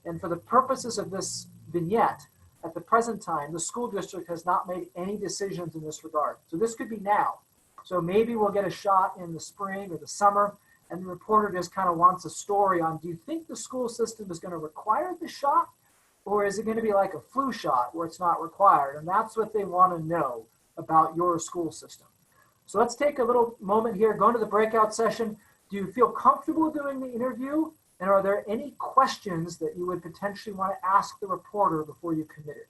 And for the purposes of this vignette, at the present time, the school district has not made any decisions in this regard. So this could be now. So maybe we'll get a shot in the spring or the summer, and the reporter just kind of wants a story on, do you think the school system is going to require the shot? Or is it going to be like a flu shot where it's not required? And that's what they want to know about your school system. So let's take a little moment here, go into the breakout session. Do you feel comfortable doing the interview? And are there any questions that you would potentially want to ask the reporter before you commit it?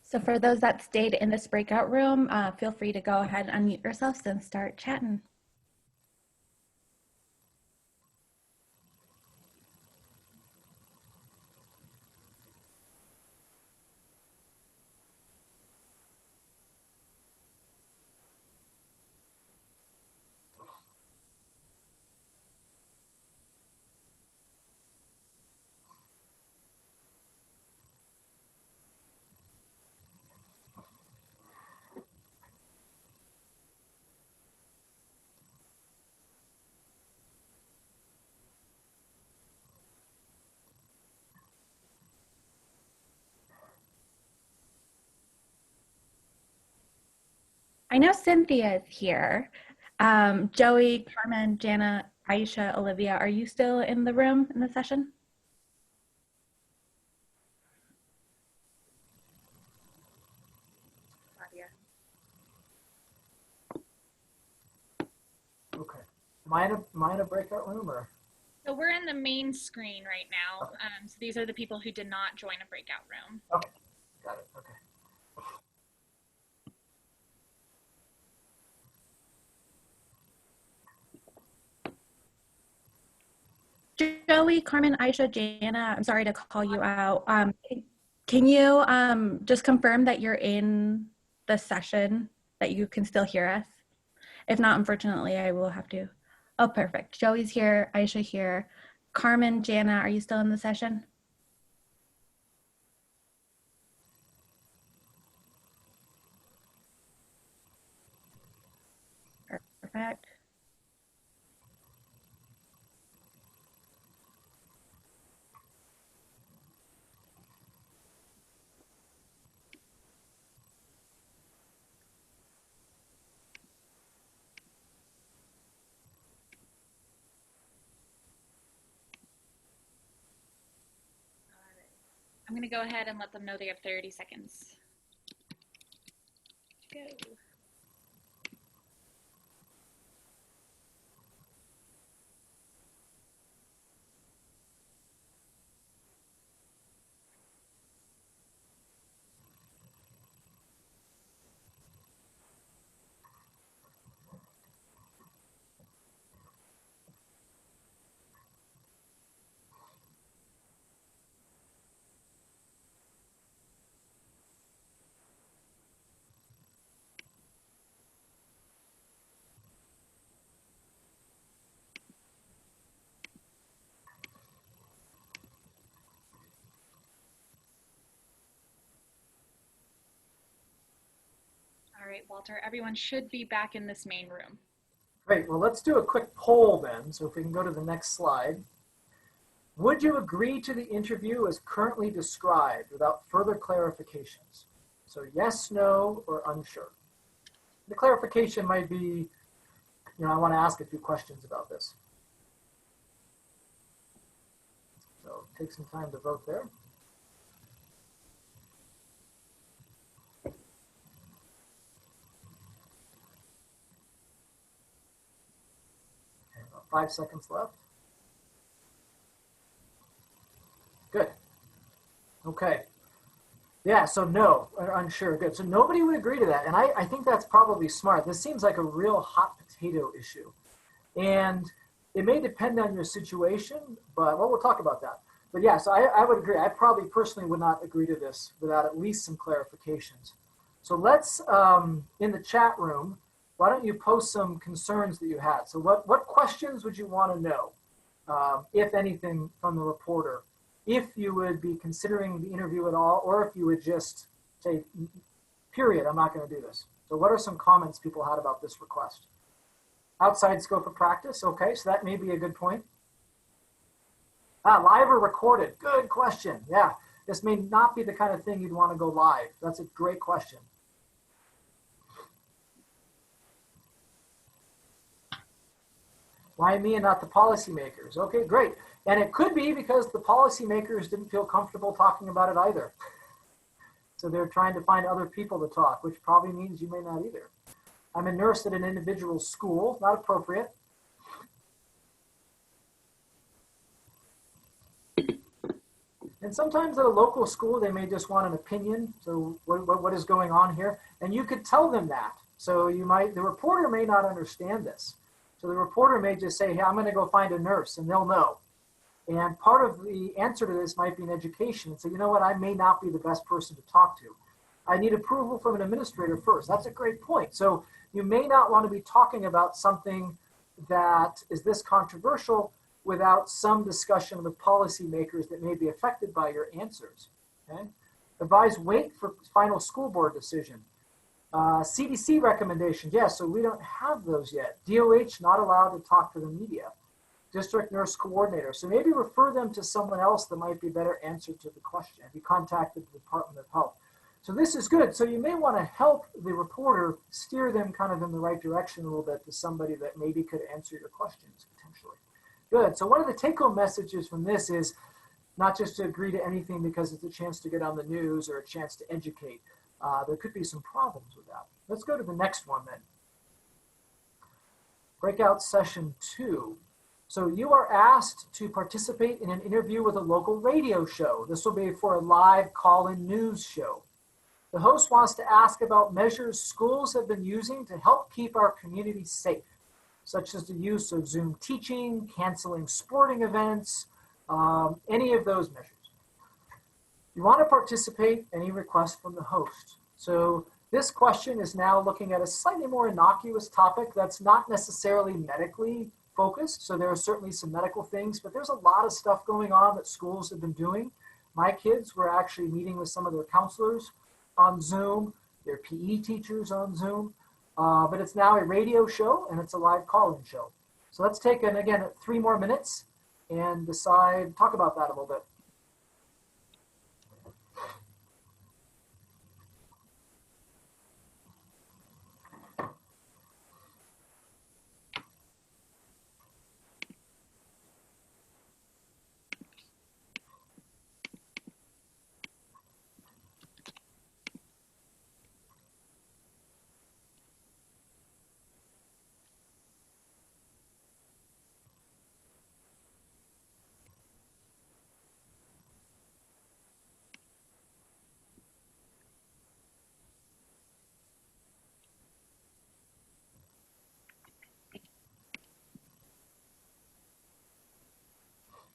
So for those that stayed in this breakout room, feel free to go ahead and unmute yourselves and start chatting. I know Cynthia is here. Joey, Carmen, Jana, Aisha, Olivia, are you still in the room in the session? Okay. Am I in a breakout room or? So we're in the main screen right now. So these are the people who did not join a breakout room. Okay, got it. Okay. Joey, Carmen, Aisha, Jana, I'm sorry to call you out. Can you just confirm that you're in the session, that you can still hear us? If not, unfortunately, I will have to. Oh, perfect. Joey's here, Aisha here. Carmen, Jana, are you still in the session? Perfect. I'm going to go ahead and let them know they have 30 seconds. Go. All right, Walter, everyone should be back in this main room. Great. Well, let's do a quick poll then. So if we can go to the next slide. Would you agree to the interview as currently described without further clarifications? So yes, no, or unsure. The clarification might be, I want to ask a few questions about this. So take some time to vote there. Okay, about 5 seconds left. Good. Okay. Yeah, so no, or unsure. Good. So nobody would agree to that. And I think that's probably smart. This seems like a real hot potato issue. And it may depend on your situation, but we'll talk about that. But yeah, so I would agree. I probably personally would not agree to this without at least some clarifications. So let's, in the chat room, why don't you post some concerns that you had? So what questions would you want to know, if anything, from the reporter? If you would be considering the interview at all, or if you would just say, period, I'm not going to do this. So what are some comments people had about this request? Outside scope of practice, okay, so that may be a good point. Live or recorded, good question. Yeah, this may not be the kind of thing you'd want to go live. That's a great question. Why me and not the policymakers? Okay, great. And it could be because the policymakers didn't feel comfortable talking about it either. So they're trying to find other people to talk, which probably means you may not either. I'm a nurse at an individual school, not appropriate. And sometimes at a local school, they may just want an opinion. So what is going on here? And you could tell them that. So the reporter may not understand this. So the reporter may just say, hey, I'm going to go find a nurse, and they'll know. And part of the answer to this might be an education. So you know what, I may not be the best person to talk to. I need approval from an administrator first. That's a great point. So you may not want to be talking about something that is this controversial without some discussion with policymakers that may be affected by your answers. Okay? Advise wait for final school board decision. CDC recommendations, yes, so we don't have those yet. DOH not allowed to talk to the media. District nurse coordinator. So maybe refer them to someone else that might be a better answer to the question. Have you contacted the Department of Health? So this is good. So you may want to help the reporter steer them kind of in the right direction a little bit to somebody that maybe could answer your questions potentially. Good. So one of the take-home messages from this is not just to agree to anything because it's a chance to get on the news or a chance to educate. There could be some problems with that. Let's go to the next one then. Breakout session 2. So you are asked to participate in an interview with a local radio show. This will be for a live call-in news show. The host wants to ask about measures schools have been using to help keep our community safe, such as the use of Zoom teaching, canceling sporting events, any of those measures. You want to participate, any request from the host. So this question is now looking at a slightly more innocuous topic that's not necessarily medically focused. So there are certainly some medical things, but there's a lot of stuff going on that schools have been doing. My kids were actually meeting with some of their counselors on Zoom, their PE teachers on Zoom, but it's now a radio show and it's a live call-in show. So let's take, again, 3 more minutes and talk about that a little bit.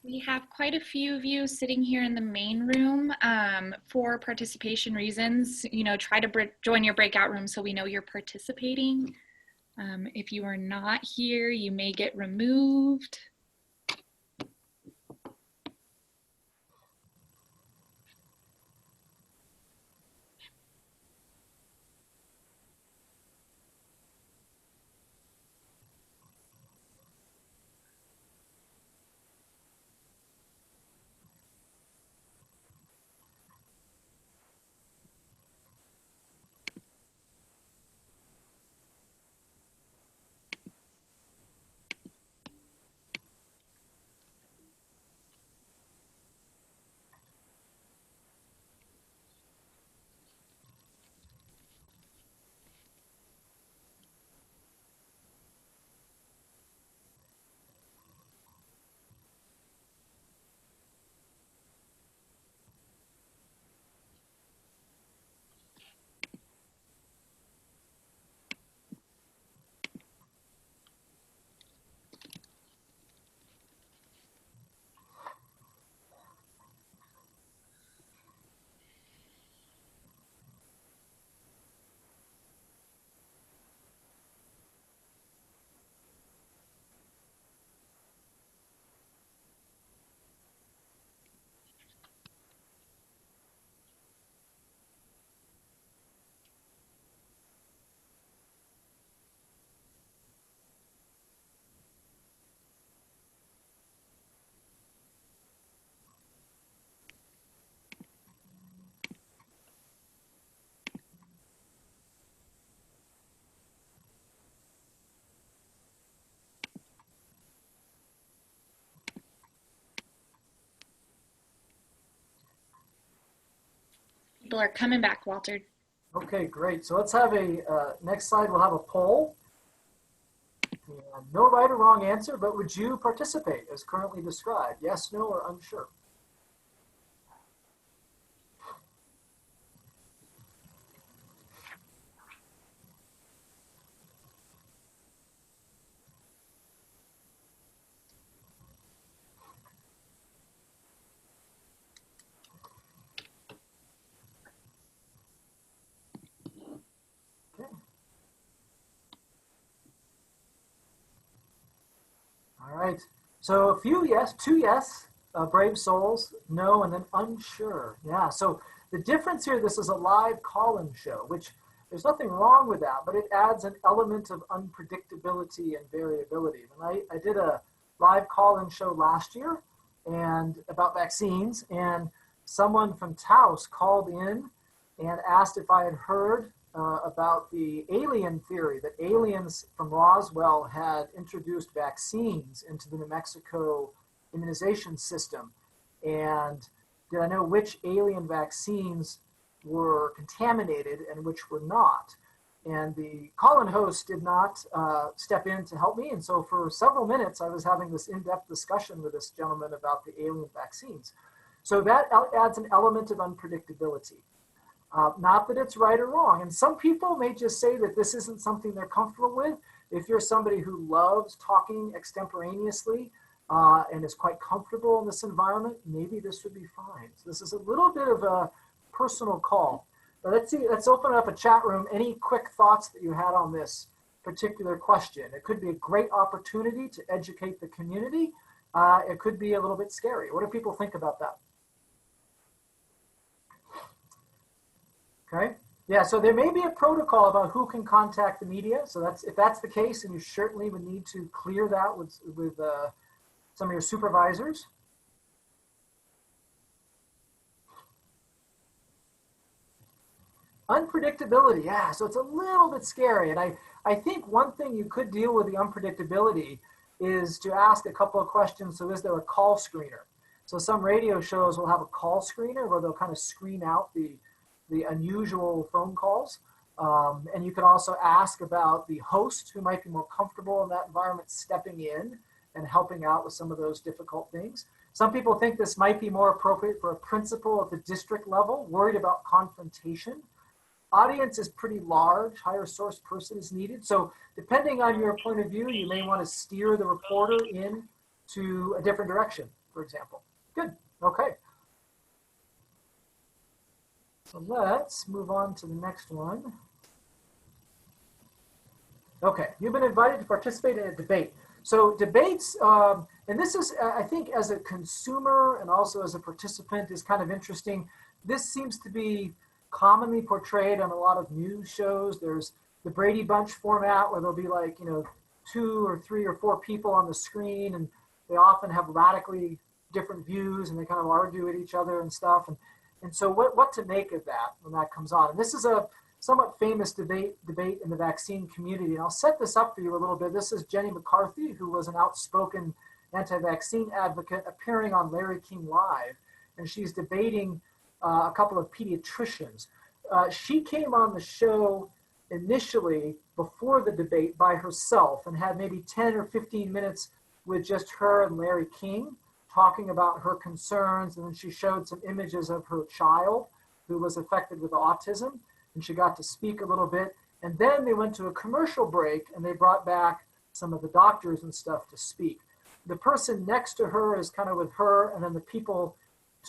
We have quite a few of you sitting here in the main room for participation reasons. You know, try to join your breakout room so we know you're participating. If you are not here, you may get removed. People are coming back, Walter. Okay, great. So let's have next slide, we'll have a poll. And no right or wrong answer, but would you participate as currently described? Yes, no, or unsure? All right, so a few yes, 2 yes, brave souls, no, and then unsure. Yeah, so the difference here, this is a live call-in show, which there's nothing wrong with that, but it adds an element of unpredictability and variability. And I did a live call-in show last year and about vaccines, and someone from Taos called in and asked if I had heard about the alien theory, that aliens from Roswell had introduced vaccines into the New Mexico immunization system. And did I know which alien vaccines were contaminated and which were not? And the call-in host did not step in to help me. And so for several minutes, I was having this in-depth discussion with this gentleman about the alien vaccines. So that adds an element of unpredictability. Not that it's right or wrong. And some people may just say that this isn't something they're comfortable with. If you're somebody who loves talking extemporaneously and is quite comfortable in this environment, maybe this would be fine. So this is a little bit of a personal call. But let's see, let's open up a chat room. Any quick thoughts that you had on this particular question? It could be a great opportunity to educate the community. It could be a little bit scary. What do people think about that? Okay. Yeah, so there may be a protocol about who can contact the media. So that's, if that's the case, and you certainly would need to clear that with some of your supervisors. Unpredictability, yeah, so it's a little bit scary. And I think one thing you could deal with the unpredictability is to ask a couple of questions. So is there a call screener? So some radio shows will have a call screener where they'll kind of screen out the unusual phone calls. And you can also ask about the host who might be more comfortable in that environment stepping in and helping out with some of those difficult things. Some people think this might be more appropriate for a principal at the district level, worried about confrontation. Audience is pretty large, higher source person is needed. So depending on your point of view, you may want to steer the reporter in to a different direction, for example. Good, okay. So let's move on to the next one. Okay, you've been invited to participate in a debate. So debates, and this is, I think as a consumer and also as a participant is kind of interesting. This seems to be commonly portrayed on a lot of news shows. There's the Brady Bunch format where there'll be like, 2 or 3 or 4 people on the screen, and they often have radically different views and they kind of argue at each other and stuff. And so what to make of that when that comes on? And this is a somewhat famous debate in the vaccine community. And I'll set this up for you a little bit. This is Jenny McCarthy, who was an outspoken anti-vaccine advocate, appearing on Larry King Live. And she's debating a couple of pediatricians. She came on the show initially before the debate by herself and had maybe 10 or 15 minutes with just her and Larry King talking about her concerns. And then she showed some images of her child who was affected with autism, and she got to speak a little bit. And then they went to a commercial break and they brought back some of the doctors and stuff to speak. The person next to her is kind of with her, and then the people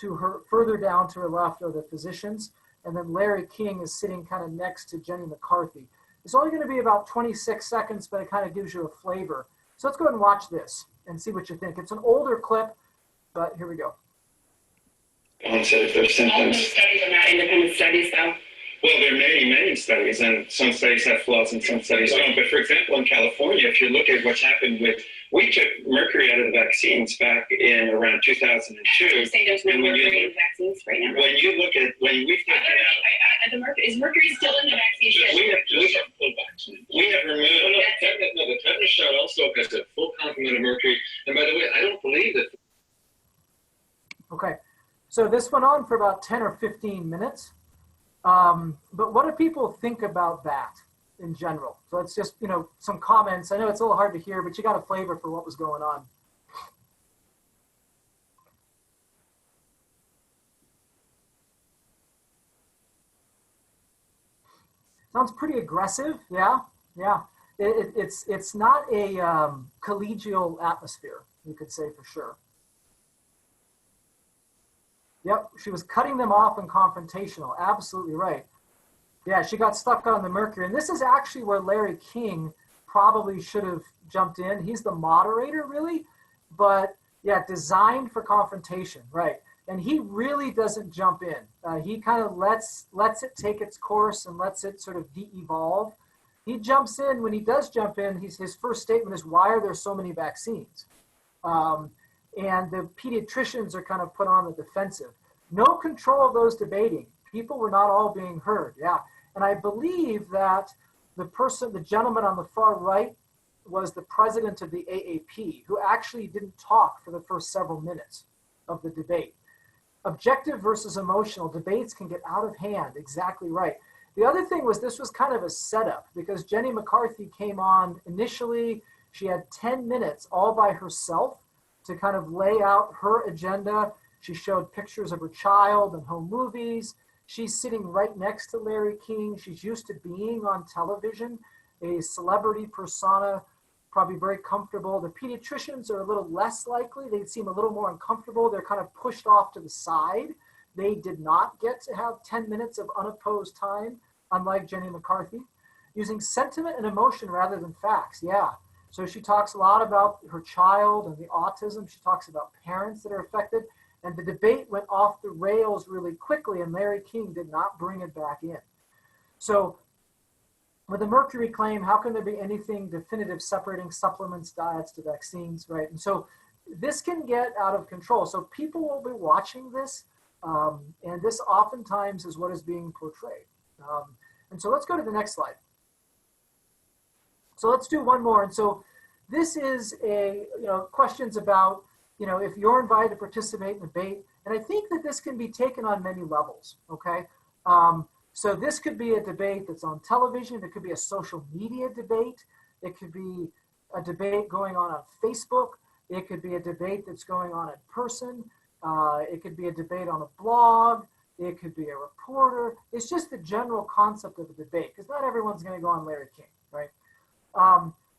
to her further down to her left are the physicians. And then Larry King is sitting kind of next to Jenny McCarthy. It's only going to be about 26 seconds, but it kind of gives you a flavor. So let's go ahead and watch this and see what you think. It's an older clip, but here we go. Onset of their symptoms. All those studies are not independent studies, though. Well, there are many, many studies, and some studies have flaws and some studies don't. But for example, in California, if you look at what's happened we took mercury out of the vaccines back in around 2002. You say there's no mercury in vaccines right now. When we've taken out, is mercury still in the vaccine? we have removed, the tetanus shot also has a full complement of mercury. And by the way, I don't believe that. Okay, so this went on for about 10 or 15 minutes. But what do people think about that in general? So it's just, some comments. I know it's a little hard to hear, but you got a flavor for what was going on. Sounds pretty aggressive. Yeah. It's not a collegial atmosphere, you could say for sure. Yep, she was cutting them off and confrontational. Absolutely right. Yeah, she got stuck on the mercury. And this is actually where Larry King probably should have jumped in. He's the moderator, really. But yeah, designed for confrontation, right. And he really doesn't jump in. He kind of lets it take its course and lets it sort of de-evolve. He jumps in. When he does jump in, his first statement is, why are there so many vaccines? And the pediatricians are kind of put on the defensive. No control of those debating. People were not all being heard. Yeah. And I believe that the gentleman on the far right was the president of the AAP, who actually didn't talk for the first several minutes of the debate. Objective versus emotional debates can get out of hand. Exactly right. The other thing was this was kind of a setup because Jenny McCarthy came on initially. She had 10 minutes all by herself to kind of lay out her agenda. She showed pictures of her child and home movies. She's sitting right next to Larry King. She's used to being on television, a celebrity persona, probably very comfortable. The pediatricians are a little less likely. They seem a little more uncomfortable. They're kind of pushed off to the side. They did not get to have 10 minutes of unopposed time, unlike Jenny McCarthy. Using sentiment and emotion rather than facts, yeah. So she talks a lot about her child and the autism. She talks about parents that are affected. And the debate went off the rails really quickly, and Larry King did not bring it back in. So with the mercury claim, how can there be anything definitive separating supplements, diets to vaccines, right? And so this can get out of control. So people will be watching this, and this oftentimes is what is being portrayed. And so let's go to the next slide. So let's do one more. And so this is questions about, if you're invited to participate in debate. And I think that this can be taken on many levels, okay? So this could be a debate that's on television. It could be a social media debate. It could be a debate going on Facebook. It could be a debate that's going on in person. It could be a debate on a blog. It could be a reporter. It's just the general concept of a debate, because not everyone's going to go on Larry King, right?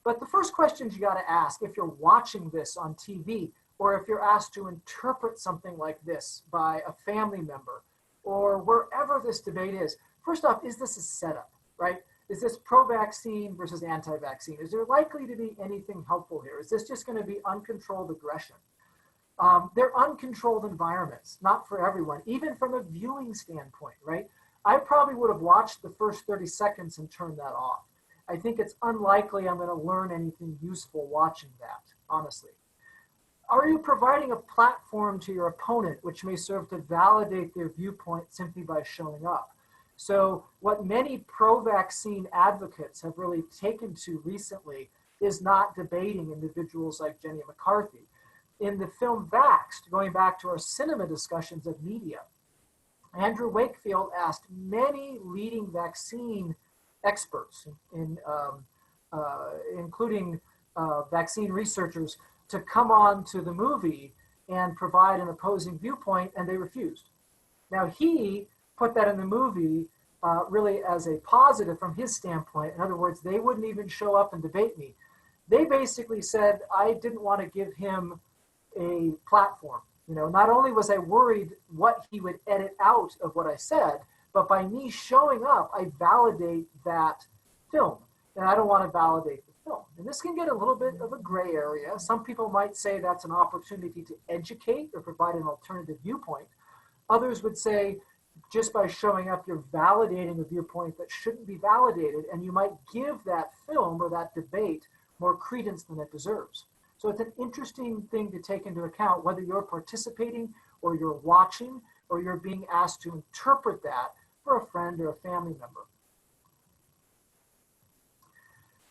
But the first questions you got to ask if you're watching this on TV, or if you're asked to interpret something like this by a family member, or wherever this debate is, first off, is this a setup, right? Is this pro-vaccine versus anti-vaccine? Is there likely to be anything helpful here? Is this just going to be uncontrolled aggression? They're uncontrolled environments, not for everyone, even from a viewing standpoint, right? I probably would have watched the first 30 seconds and turned that off. I think it's unlikely I'm going to learn anything useful watching that, honestly. Are you providing a platform to your opponent which may serve to validate their viewpoint simply by showing up? So what many pro-vaccine advocates have really taken to recently is not debating individuals like Jenny McCarthy. In the film Vaxxed, going back to our cinema discussions of media, Andrew Wakefield asked many leading vaccine experts, including vaccine researchers, to come on to the movie and provide an opposing viewpoint, and they refused. Now, he put that in the movie really as a positive from his standpoint. In other words, they wouldn't even show up and debate me. They basically said I didn't want to give him a platform. Not only was I worried what he would edit out of what I said, but by me showing up, I validate that film, and I don't want to validate the film. And this can get a little bit of a gray area. Some people might say that's an opportunity to educate or provide an alternative viewpoint. Others would say, just by showing up, you're validating a viewpoint that shouldn't be validated, and you might give that film or that debate more credence than it deserves. So it's an interesting thing to take into account, whether you're participating or you're watching or you're being asked to interpret that for a friend or a family member.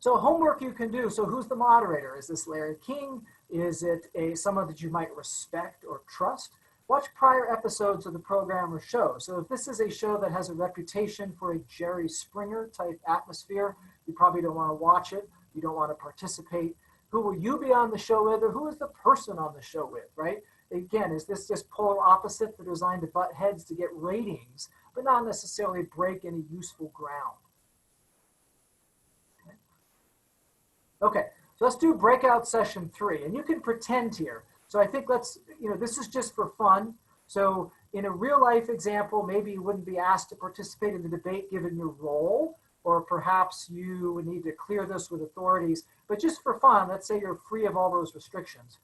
So homework you can do. So who's the moderator? Is this Larry King? Is it someone that you might respect or trust? Watch prior episodes of the program or show. So if this is a show that has a reputation for a Jerry Springer type atmosphere, you probably don't want to watch it. You don't want to participate. Who will you be on the show with, or who is the person on the show with, right? Again, is this just polar opposite? They're designed to butt heads to get ratings, but not necessarily break any useful ground. Okay, so let's do breakout session 3, and you can pretend here. So I think this is just for fun. So in a real life example, maybe you wouldn't be asked to participate in the debate given your role, or perhaps you would need to clear this with authorities. But just for fun, let's say you're free of all those restrictions.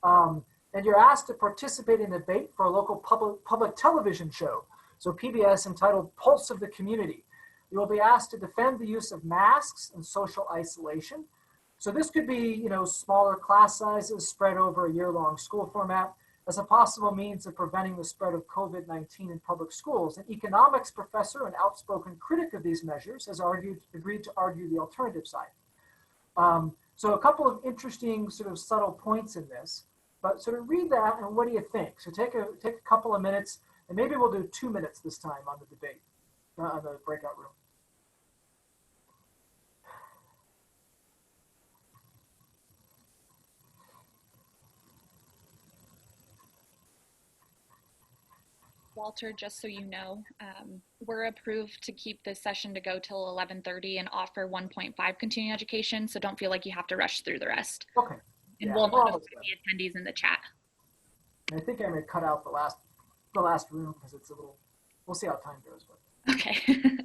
And you're asked to participate in a debate for a local public television show. So PBS entitled Pulse of the Community. You will be asked to defend the use of masks and social isolation. So this could be, smaller class sizes spread over a year-long school format. as a possible means of preventing the spread of COVID-19 in public schools. An economics professor and outspoken critic of these measures has agreed to argue the alternative side. So a couple of interesting sort of subtle points in this, but sort of read that and what do you think? So take a couple of minutes, and maybe we'll do 2 minutes this time on the debate, on the breakout room. Walter, just so you know, we're approved to keep this session to go till 11:30 and offer 1.5 continuing education, so don't feel like you have to rush through the rest. Okay. And Yeah, we'll we're notify almost done. the attendees in the chat. And I think I may cut out the last room because it's a little, we'll see how time goes. But. Okay.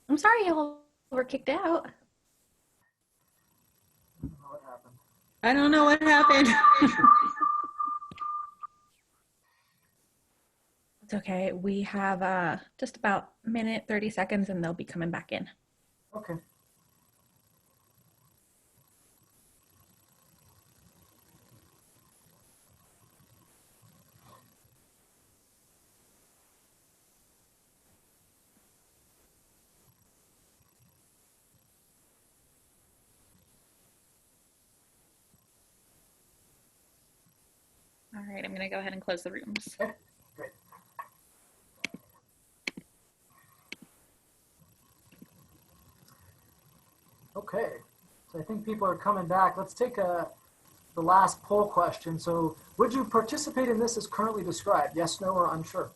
I'm sorry y'all were kicked out. I don't know what happened. I don't know what happened. It's okay. We have just about a minute, 30 seconds, and they'll be coming back in. Okay. All right, I'm going to go ahead and close the rooms. Okay, great. Okay, so I think people are coming back. Let's take the last poll question. So would you participate in this as currently described? Yes, no, or unsure?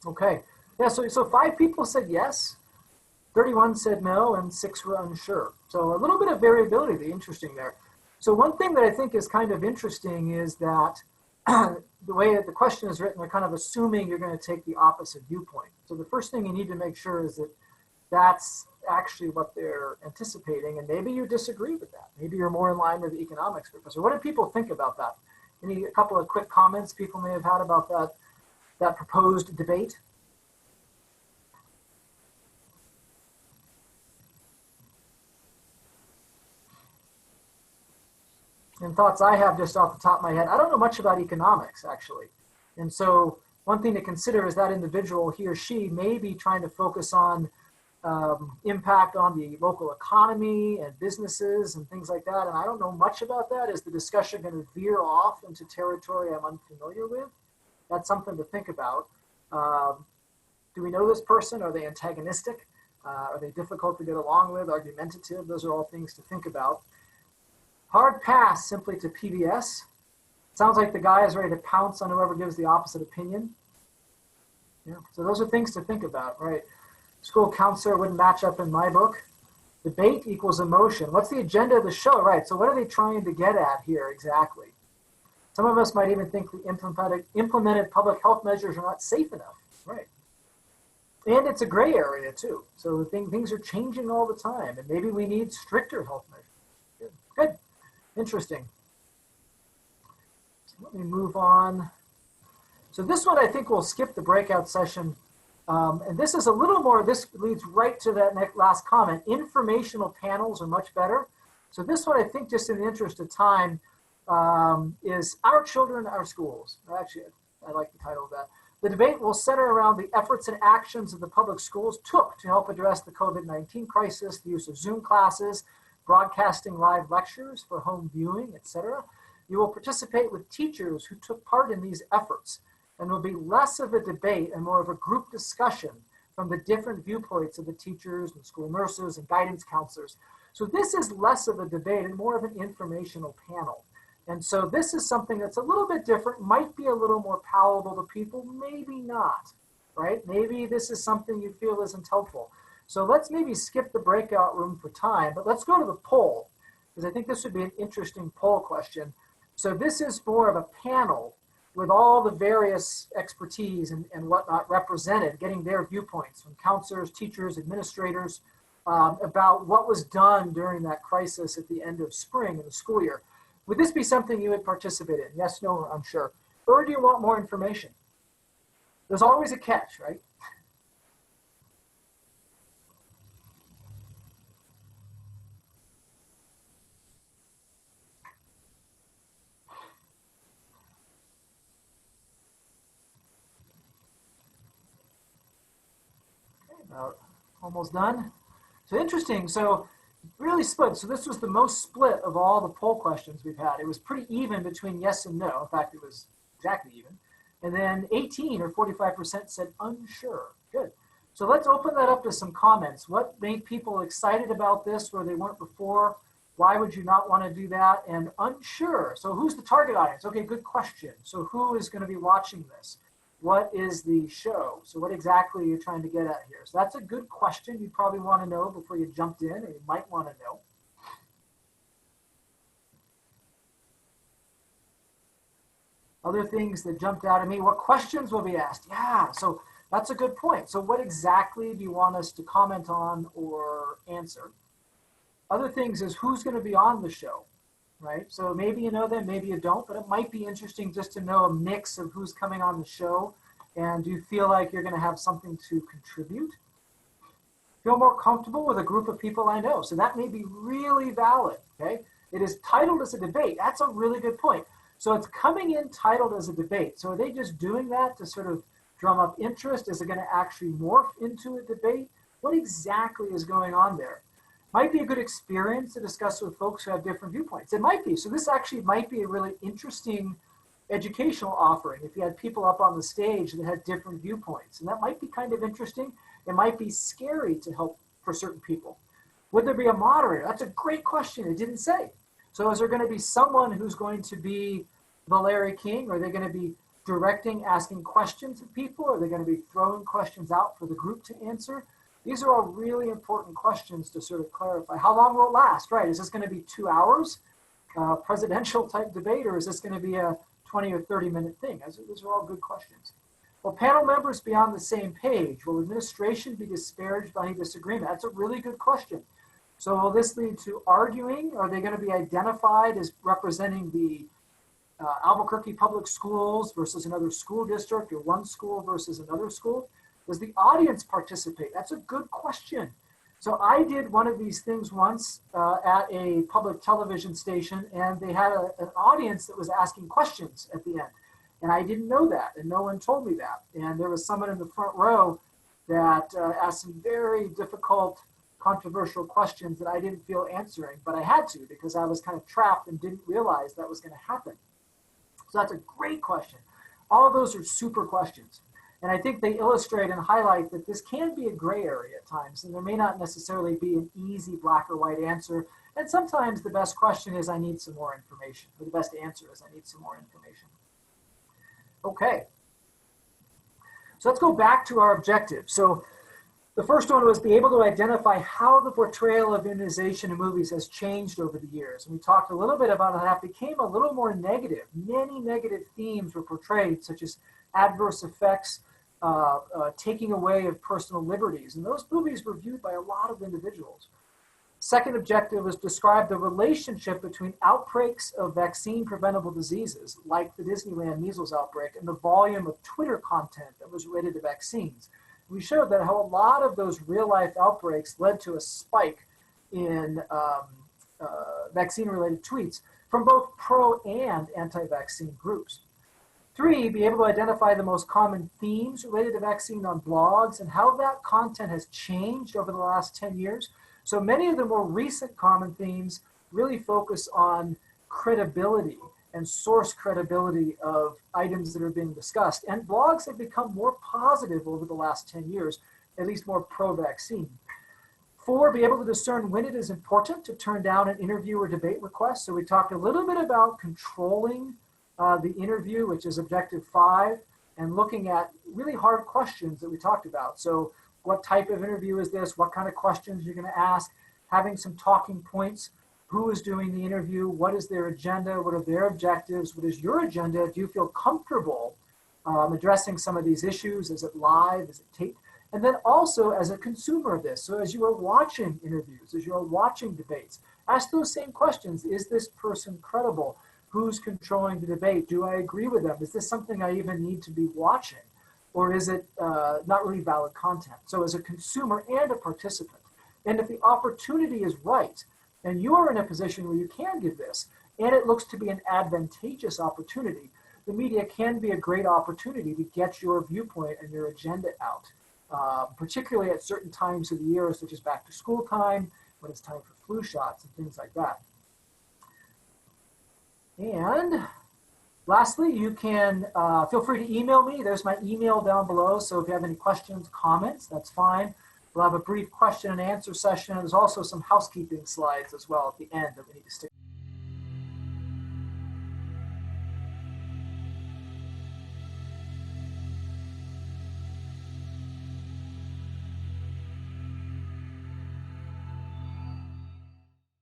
Okay, yeah, so 5 people said yes, 31 said no, and 6 were unsure. So a little bit of variability, interesting there. So one thing that I think is kind of interesting is that the way that the question is written, they're kind of assuming you're going to take the opposite viewpoint. So the first thing you need to make sure is that that's actually what they're anticipating, and maybe you disagree with that. Maybe you're more in line with the economics professor. What do people think about that? A couple of quick comments people may have had about that proposed debate? And thoughts I have just off the top of my head, I don't know much about economics, actually. And so one thing to consider is that individual, he or she, may be trying to focus on impact on the local economy and businesses and things like that. And I don't know much about that. Is the discussion going to veer off into territory I'm unfamiliar with? That's something to think about. Do we know this person? Are they antagonistic? Are they difficult to get along with, argumentative? Those are all things to think about. Hard pass simply to PBS. Sounds like the guy is ready to pounce on whoever gives the opposite opinion. Yeah, so those are things to think about, right? School counselor wouldn't match up in my book. Debate equals emotion. What's the agenda of the show? Right, so what are they trying to get at here exactly? Some of us might even think the implemented public health measures are not safe enough. Right. And it's a gray area too. So things are changing all the time, and maybe we need stricter health measures. Good. Interesting. So let me move on. So this one, I think we'll skip the breakout session. And this is a little more, this leads right to that last comment. Informational panels are much better. So this one, I think, just in the interest of time, is Our Children, Our Schools. Actually, I like the title of that. The debate will center around the efforts and actions that the public schools took to help address the COVID-19 crisis, the use of Zoom classes, broadcasting live lectures for home viewing, etc. You will participate with teachers who took part in these efforts, and will be less of a debate and more of a group discussion from the different viewpoints of the teachers and school nurses and guidance counselors. So this is less of a debate and more of an informational panel. And so this is something that's a little bit different, might be a little more palatable to people, maybe not, right? Maybe this is something you feel isn't helpful. So let's maybe skip the breakout room for time, but let's go to the poll, because I think this would be an interesting poll question. So this is more of a panel with all the various expertise and whatnot represented, getting their viewpoints from counselors, teachers, administrators, about what was done during that crisis at the end of spring in the school year. Would this be something you would participate in? Yes, no, or unsure? Or do you want more information? There's always a catch, right? Okay, about almost done. So interesting. So really split. So this was the most split of all the poll questions we've had. It was pretty even between yes and no. In fact, it was exactly even. And then 18 or 45% said unsure. Good. So let's open that up to some comments. What made people excited about this where they weren't before? Why would you not want to do that? And unsure. So who's the target audience? Okay, good question. So who is going to be watching this? What is the show? So what exactly are you trying to get at here? So that's a good question you'd probably want to know before you jumped in, or you might want to know. Other things that jumped out at me, what questions will be asked? Yeah, so that's a good point. So what exactly do you want us to comment on or answer? Other things is who's going to be on the show, right? So maybe you know them, maybe you don't, but it might be interesting just to know a mix of who's coming on the show. And do you feel like you're going to have something to contribute? Feel more comfortable with a group of people I know. So that may be really valid, okay? It is titled as a debate. That's a really good point. So it's coming in titled as a debate. So are they just doing that to sort of drum up interest? Is it going to actually morph into a debate? What exactly is going on there? Might be a good experience to discuss with folks who have different viewpoints. It might be. So this actually might be a really interesting educational offering if you had people up on the stage that had different viewpoints. And that might be kind of interesting. It might be scary to help for certain people. Would there be a moderator? That's a great question. It didn't say. So is there going to be someone who's going to be the Larry King? Are they going to be directing, asking questions of people? Are they going to be throwing questions out for the group to answer? These are all really important questions to sort of clarify. How long will it last, right? Is this going to be 2 hours, presidential type debate, or is this going to be a 20 or 30 minute thing? Those are all good questions. Will panel members be on the same page? Will administration be disparaged by any disagreement? That's a really good question. So will this lead to arguing? Are they going to be identified as representing the Albuquerque public schools versus another school district, or one school versus another school? Does the audience participate? That's a good question. So I did one of these things once at a public television station, and they had an audience that was asking questions at the end. And I didn't know that, and no one told me that. And there was someone in the front row that asked some very difficult, controversial questions that I didn't feel answering, but I had to because I was kind of trapped and didn't realize that was going to happen. So that's a great question. All of those are super questions. And I think they illustrate and highlight that this can be a gray area at times, and there may not necessarily be an easy black or white answer. And sometimes the best question is, I need some more information, or the best answer is, I need some more information. Okay. So let's go back to our objective. So The first one was be able to identify how the portrayal of immunization in movies has changed over the years. And we talked a little bit about how that became a little more negative. Many negative themes were portrayed, such as adverse effects, taking away of personal liberties. And those movies were viewed by a lot of individuals. Second objective was describe the relationship between outbreaks of vaccine preventable diseases, like the Disneyland measles outbreak, and the volume of Twitter content that was related to vaccines. We showed that how a lot of those real-life outbreaks led to a spike in vaccine-related tweets from both pro and anti-vaccine groups. 3, be able to identify the most common themes related to vaccine on blogs and how that content has changed over the last 10 years. So many of the more recent common themes really focus on credibility and source credibility of items that are being discussed. And blogs have become more positive over the last 10 years, at least more pro-vaccine. 4, be able to discern when it is important to turn down an interview or debate request. So we talked a little bit about controlling the interview, which is objective 5, and looking at really hard questions that we talked about. So what type of interview is this? What kind of questions you're going to ask? Having some talking points. Who is doing the interview? What is their agenda? What are their objectives? What is your agenda? Do you feel comfortable addressing some of these issues? Is it live? Is it taped? And then also as a consumer of this, so as you are watching interviews, as you are watching debates, ask those same questions. Is this person credible? Who's controlling the debate? Do I agree with them? Is this something I even need to be watching? Or is it not really valid content? So as a consumer and a participant, and if the opportunity is right, and you are in a position where you can give this, and it looks to be an advantageous opportunity, the media can be a great opportunity to get your viewpoint and your agenda out, particularly at certain times of the year, such as back to school time, when it's time for flu shots and things like that. And lastly, you can feel free to email me. There's my email down below. So if you have any questions, comments, that's fine. We'll have a brief question and answer session. There's also some housekeeping slides as well at the end that we need to stick.